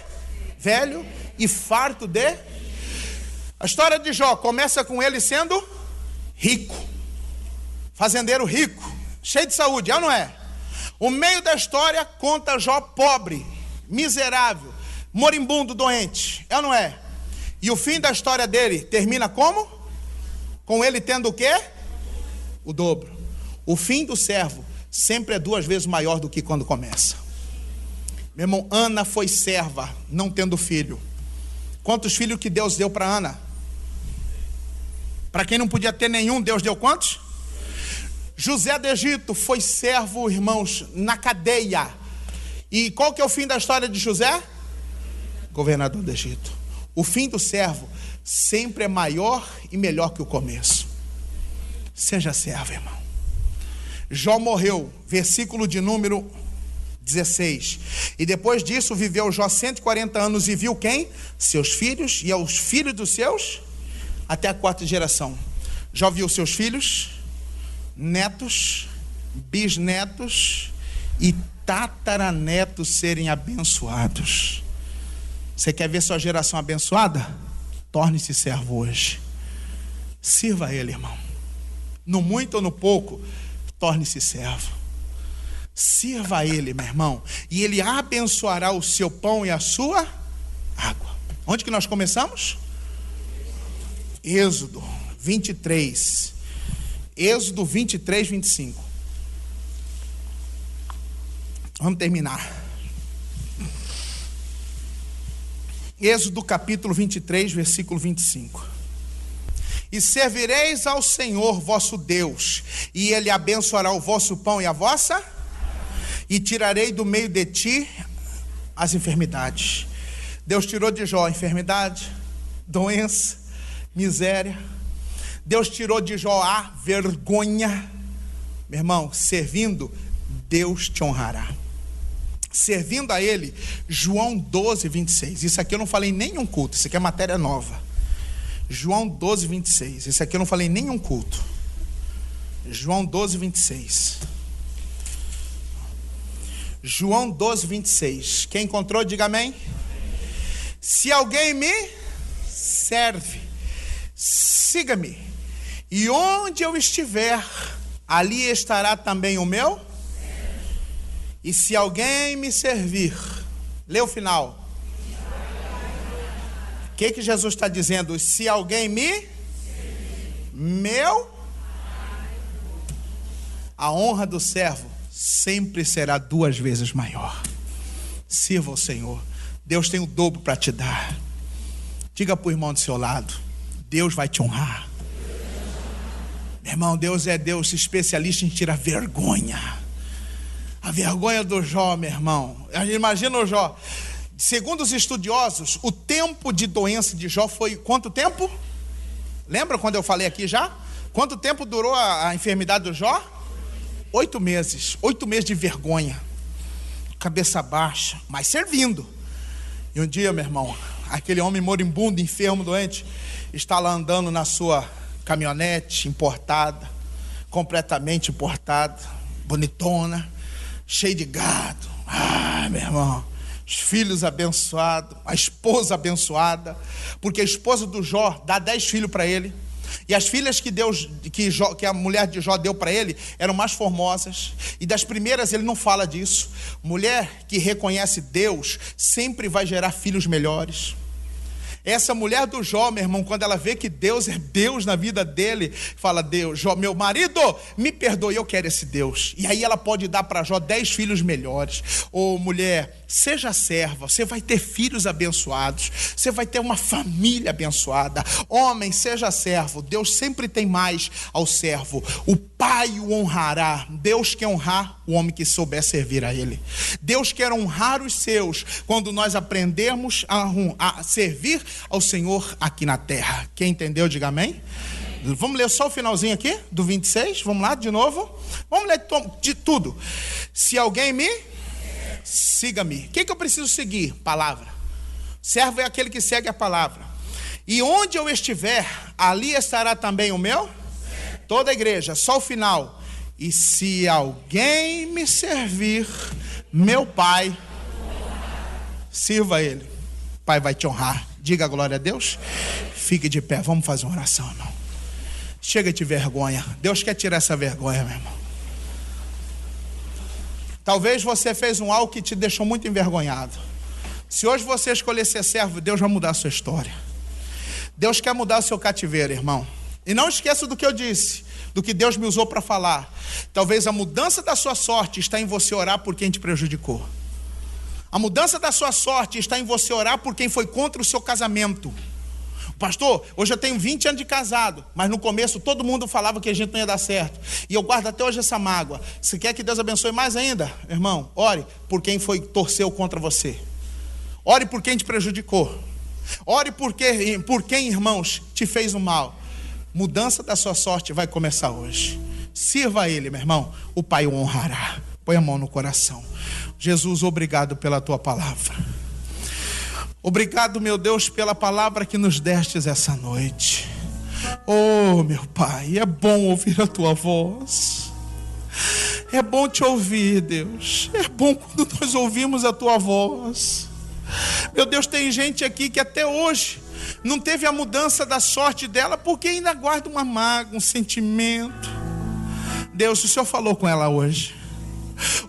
Velho e farto de... A história de Jó começa com ele sendo rico, fazendeiro rico, cheio de saúde, é ou não é? O meio da história conta Jó pobre, miserável, moribundo, doente, é ou não é? E o fim da história dele termina como? Com ele tendo o quê? O dobro. O fim do servo sempre é 2 vezes maior do que quando começa. Meu irmão, Ana foi serva, não tendo filho. Quantos filhos que Deus deu para Ana? Para quem não podia ter nenhum, Deus deu quantos? José do Egito foi servo, irmãos, na cadeia. E qual que é o fim da história de José? Governador do Egito. O fim do servo sempre é maior e melhor que o começo. Seja servo, irmão. Jó morreu, versículo de número 16. E depois disso viveu Jó 140 anos e viu quem? Seus filhos e aos filhos dos seus, até a 4ª geração. Jó viu seus filhos, netos, bisnetos e tataranetos serem abençoados. Você quer ver sua geração abençoada? Torne-se servo hoje. Sirva a Ele, irmão. No muito ou no pouco, torne-se servo. Sirva a Ele, meu irmão, e Ele abençoará o seu pão e a sua água. Onde que nós começamos? Êxodo 23. Êxodo 23, 25. Vamos terminar. Êxodo capítulo 23, versículo 25. E servireis ao Senhor vosso Deus, e Ele abençoará o vosso pão e a vossa, e tirarei do meio de ti as enfermidades. Deus tirou de Jó a enfermidade, doença, miséria. Deus tirou de Jó a vergonha. Meu irmão, servindo, Deus te honrará. Servindo a Ele, João 12, 26. Isso aqui eu não falei em nenhum culto, isso aqui é matéria nova. João 12, 26. Isso aqui eu não falei em nenhum culto. João 12, 26. João 12, 26. Quem encontrou, diga amém. Se alguém me serve, siga-me, e onde eu estiver, ali estará também o meu. E se alguém me servir, lê o final. O que Jesus está dizendo? Se alguém me a honra do servo sempre será 2 vezes maior. Sirva ao Senhor. Deus tem o dobro para te dar. Diga para o irmão do seu lado: Deus vai te honrar. Meu irmão, Deus é Deus especialista em tirar vergonha. A vergonha do Jó, meu irmão. Imagina o Jó. Segundo os estudiosos, o tempo de doença de Jó foi quanto tempo? Lembra quando eu falei aqui já? Quanto tempo durou a enfermidade do Jó? 8 meses. 8 meses de vergonha. Cabeça baixa, mas servindo. E um dia, meu irmão, aquele homem moribundo, enfermo, doente, está lá andando na sua caminhonete importada, completamente importada, bonitona, cheio de gado. Ah, meu irmão, os filhos abençoados, a esposa abençoada, porque a esposa do Jó dá 10 filhos para ele. E as filhas que a mulher de Jó deu para ele eram mais formosas. E das primeiras ele não fala disso. Mulher que reconhece Deus sempre vai gerar filhos melhores. Essa mulher do Jó, meu irmão, quando ela vê que Deus é Deus na vida dele, fala: Deus, Jó, meu marido, me perdoe, eu quero esse Deus. E aí ela pode dar para Jó 10 filhos melhores. Ô mulher, seja serva, você vai ter filhos abençoados, você vai ter uma família abençoada. Homem, seja servo, Deus sempre tem mais ao servo. O pai o honrará. Deus quer honrar o homem que souber servir a ele. Deus quer honrar os seus quando nós aprendermos a servir ao Senhor aqui na terra. Quem entendeu, diga amém. Vamos ler só o finalzinho aqui do 26. Vamos lá de novo. Vamos ler de tudo. Se alguém me siga-me. O que eu preciso seguir? Palavra. Servo é aquele que segue a palavra. E onde eu estiver, ali estará também o meu. Toda a igreja, só o final. E se alguém me servir, meu Pai, sirva a Ele. O Pai vai te honrar. Diga glória a Deus. Fique de pé, vamos fazer uma oração, irmão. Chega de vergonha. Deus quer tirar essa vergonha, meu irmão. Talvez você fez algo que te deixou muito envergonhado. Se hoje você escolher ser servo, Deus vai mudar a sua história. Deus quer mudar o seu cativeiro, irmão. E não esqueça do que eu disse, do que Deus me usou para falar. Talvez a mudança da sua sorte está em você orar por quem te prejudicou. A mudança da sua sorte está em você orar por quem foi contra o seu casamento. Pastor, hoje eu tenho 20 anos de casado, mas no começo todo mundo falava que a gente não ia dar certo. E eu guardo até hoje essa mágoa. Se quer que Deus abençoe mais ainda, irmão, ore por quem torceu contra você. Ore por quem te prejudicou. Ore por quem, irmãos, te fez o mal. Mudança da sua sorte vai começar hoje. Sirva a Ele, meu irmão. O Pai o honrará. Põe a mão no coração. Jesus, obrigado pela tua palavra. Obrigado, meu Deus, pela palavra que nos destes essa noite. Oh, meu Pai, é bom ouvir a tua voz. É bom te ouvir, Deus. É bom quando nós ouvimos a tua voz. Meu Deus, tem gente aqui que até hoje não teve a mudança da sorte dela, porque ainda guarda uma mágoa, um sentimento. Deus, o Senhor falou com ela hoje.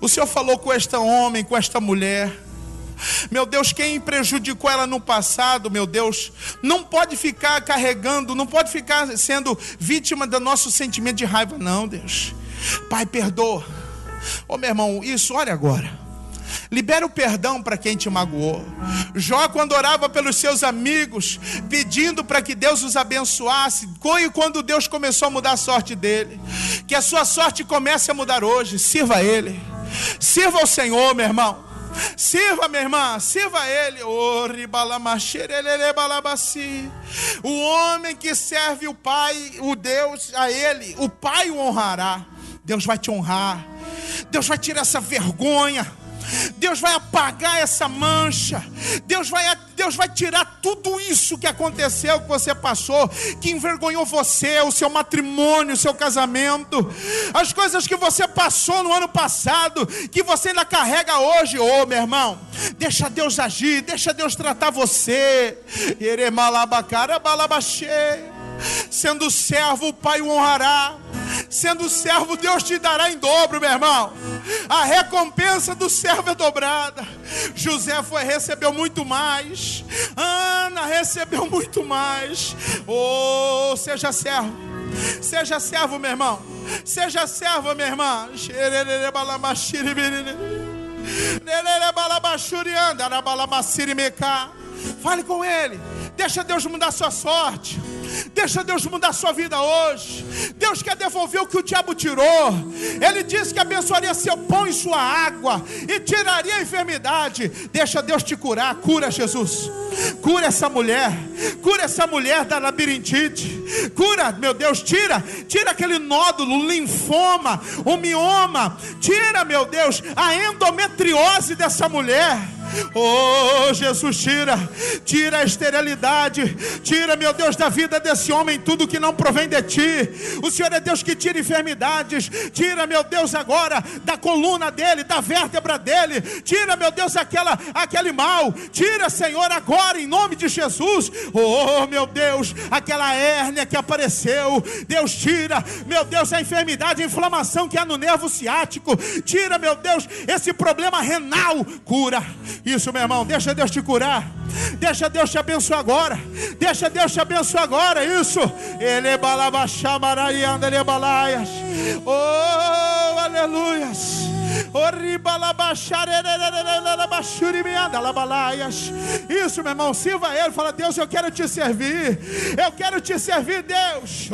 O Senhor falou com este homem, com esta mulher. Meu Deus, quem prejudicou ela no passado, meu Deus, não pode ficar carregando, não pode ficar sendo vítima do nosso sentimento de raiva, não, Deus. Pai, perdoa. Ô meu irmão, isso, olha agora. Libera o perdão para quem te magoou. Jó, quando orava pelos seus amigos, pedindo para que Deus os abençoasse, foi quando Deus começou a mudar a sorte dele. Que a sua sorte comece a mudar hoje. Sirva a Ele. Sirva ao Senhor, meu irmão. Sirva, minha irmã, sirva a Ele. O homem que serve o Pai, o Deus, a Ele, o Pai o honrará. Deus vai te honrar. Deus vai tirar essa vergonha. Deus vai apagar essa mancha. Deus vai tirar tudo isso que aconteceu, que você passou, que envergonhou você, o seu matrimônio, o seu casamento, as coisas que você passou no ano passado, que você ainda carrega hoje. Ô meu irmão, deixa Deus agir, deixa Deus tratar você. Sendo servo, o Pai o honrará. Sendo servo, Deus te dará em dobro, meu irmão. A recompensa do servo é dobrada. José recebeu muito mais. Ana recebeu muito mais. Oh, seja servo. Seja servo, meu irmão. Seja serva, minha irmã. Fale com Ele. Deixa Deus mudar sua sorte. Deixa Deus mudar sua vida hoje. Deus quer devolver o que o diabo tirou. Ele disse que abençoaria seu pão e sua água e tiraria a enfermidade. Deixa Deus te curar. Cura, Jesus. Cura essa mulher. Cura essa mulher da labirintite. Cura, meu Deus, tira aquele nódulo, o linfoma, o mioma. Tira, meu Deus, a endometriose dessa mulher. Oh, Jesus, tira a esterilidade, tira, meu Deus, da vida desse homem tudo que não provém de ti. O Senhor é Deus que tira enfermidades. Tira, meu Deus, agora da coluna dele, da vértebra dele. Tira, meu Deus, aquele mal. Tira, Senhor, agora em nome de Jesus. Oh, meu Deus, aquela hérnia que apareceu. Deus, tira, meu Deus, a enfermidade, a inflamação que há no nervo ciático. Tira, meu Deus, esse problema renal. Cura. Isso, meu irmão, deixa Deus te curar. Deixa Deus te abençoar agora. Deixa Deus te abençoar agora. Isso. Oh, aleluias. Isso, meu irmão, sirva a Ele. Fala: Deus, eu quero te servir. Eu quero te servir, Deus.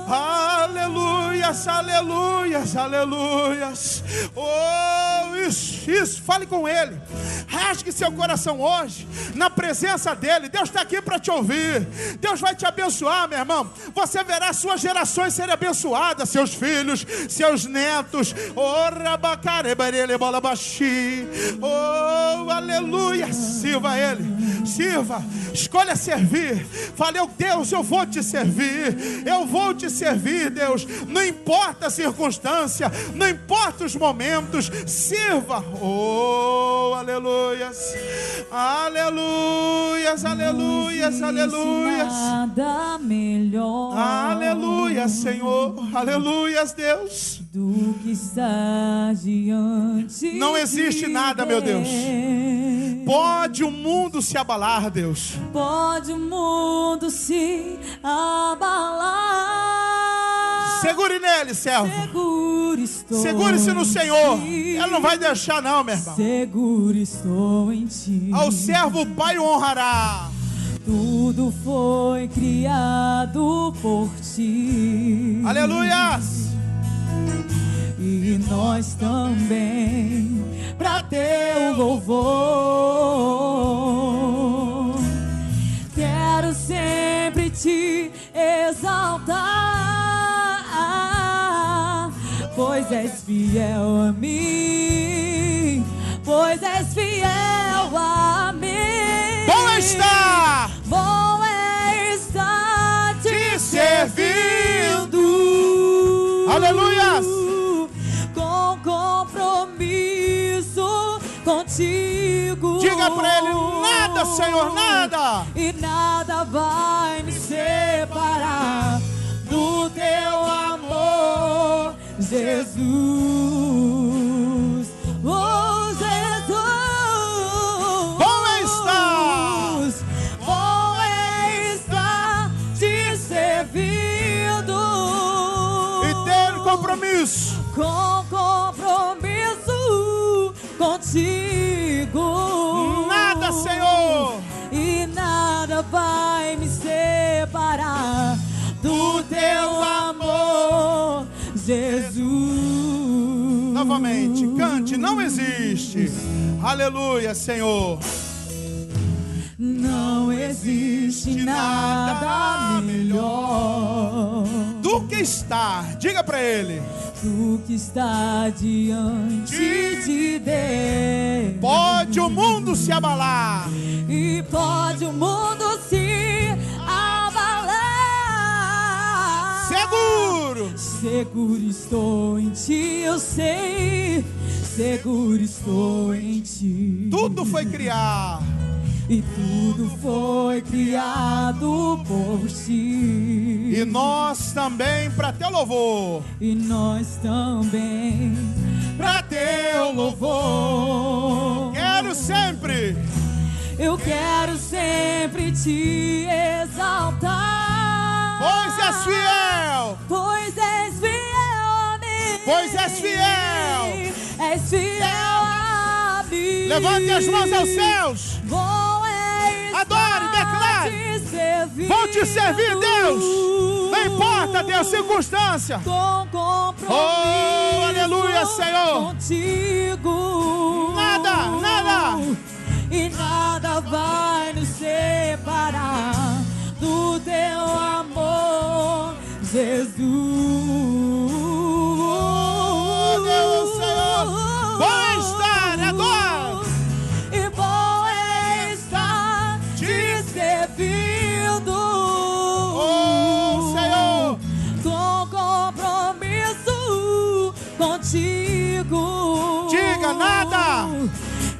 Aleluias, aleluias, aleluias. Oh, isso, fale com Ele. Rasgue seu coração hoje na presença dEle. Deus está aqui para te ouvir. Deus vai te abençoar, meu irmão. Você verá suas gerações serem abençoadas, seus filhos, seus netos. Oh, aleluia. Sirva a Ele. Sirva, escolha servir. Fale: Deus, eu vou te servir. Eu vou te servir, Deus. Não importa a circunstância, não importa os momentos. Sirva. Oh, aleluias. Aleluias, aleluias, aleluias. Nada melhor. Aleluia, Senhor. Aleluias, Deus. Do que está diante. Não existe nada, meu Deus. Pode o mundo se abalar, Deus. Pode o mundo se abalar. Segure nele, servo. Seguro estou. Segure-se no Senhor. Ele não vai deixar, não, meu irmão. Seguro estou em ti. Ao servo o Pai o honrará. Tudo foi criado por ti. Aleluias. E nós também, para teu louvor, quero sempre te exaltar, pois és fiel a mim, pois és fiel a mim. Bom está! Bom é estar te servindo. Aleluias! Compromisso contigo. Diga pra Ele: Senhor, nada. E nada vai me separar do teu amor, Jesus. Oh, Jesus. Bom é estar. Bom é estar te servindo. E ter compromisso. Com compromisso contigo. Nada, Senhor. E nada vai me separar do teu amor, Jesus. Novamente, cante, não existe. Aleluia, Senhor. Não existe nada melhor Do que estar, diga pra ele. do que está diante de Deus. Pode o mundo se abalar, E pode o mundo se abalar. seguro. Seguro estou em ti, eu sei. Seguro estou em ti. Tudo foi criado. E tudo foi criado por ti. E nós também para teu louvor. E nós também Para teu louvor. Quero sempre. Eu quero sempre te exaltar. Pois és fiel. Pois és fiel a mim. Pois és fiel. És fiel a mim. Levante as mãos aos céus. Bom é estar Adore, declare. te servindo. Vou te servir, Deus. Não importa, Deus, circunstância. Com compromisso. Oh, aleluia, Senhor. Contigo. Nada, nada. E nada vai nos separar do teu amor, Jesus. Oh, Deus, Senhor. Bom é estar agora. E bom é estar te servindo. Oh, Senhor. Com compromisso contigo. Diga nada.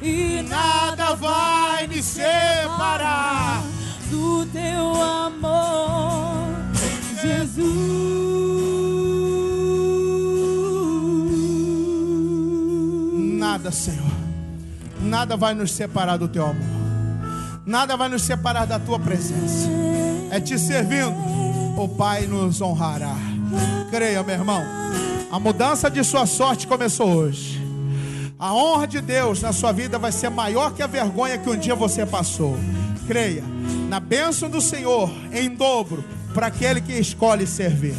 E Nada vai me separar. do teu amor, Jesus. Nada, Senhor. Nada vai nos separar do teu amor. Nada vai nos separar da tua presença. É te servindo, o Pai nos honrará. Creia, meu irmão. A mudança de sua sorte começou hoje. A honra de Deus na sua vida vai ser maior que a vergonha que um dia você passou. Creia na bênção do Senhor em dobro para aquele que escolhe servir.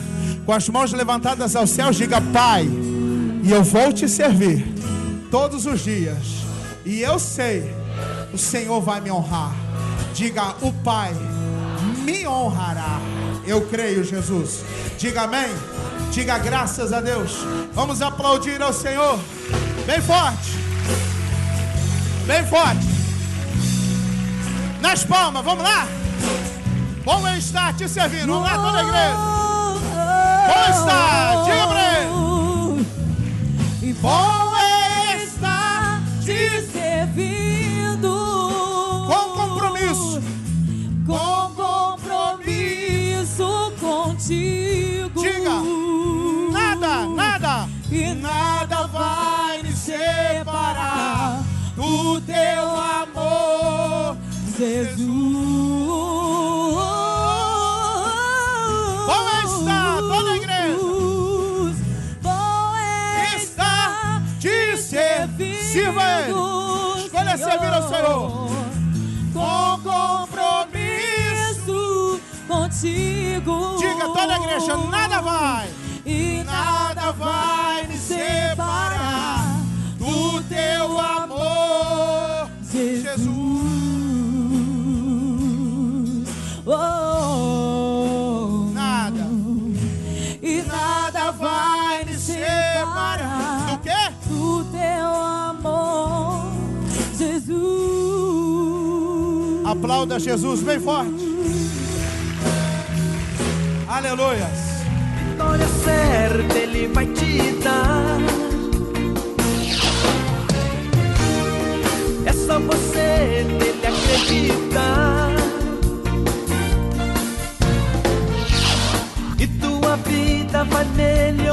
Com as mãos levantadas aos céus, diga: Pai, e eu vou te servir todos os dias. E eu sei, o Senhor vai me honrar. Diga: o Pai me honrará. Eu creio, Jesus. Diga amém. Diga graças a Deus. Vamos aplaudir ao Senhor. Bem forte. Bem forte. Nas palmas, vamos lá. Bom é estar te servindo. Vamos lá, toda a igreja. Bom estar, diga pra ele. E bom é estar te servindo. Com compromisso. Com compromisso contigo. Diga: nada, nada. E nada vai me separar do teu amor, Jesus. Bom é estar, toda a igreja. Bom é estar te servindo. Sirva ele. Escolha servir ao Senhor. Com compromisso contigo. Diga toda a igreja: nada vai. E nada vai me separar do teu amor, Jesus. Oh, Nada. e nada vai me separar Do quê? do teu amor, Jesus. Aplauda Jesus bem forte. Aleluia. Vitória certa Ele vai te dar. É só você nele acreditar. acreditar. E tua vida vai melhorar.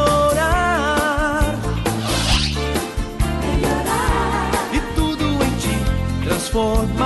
E tudo em ti transformar.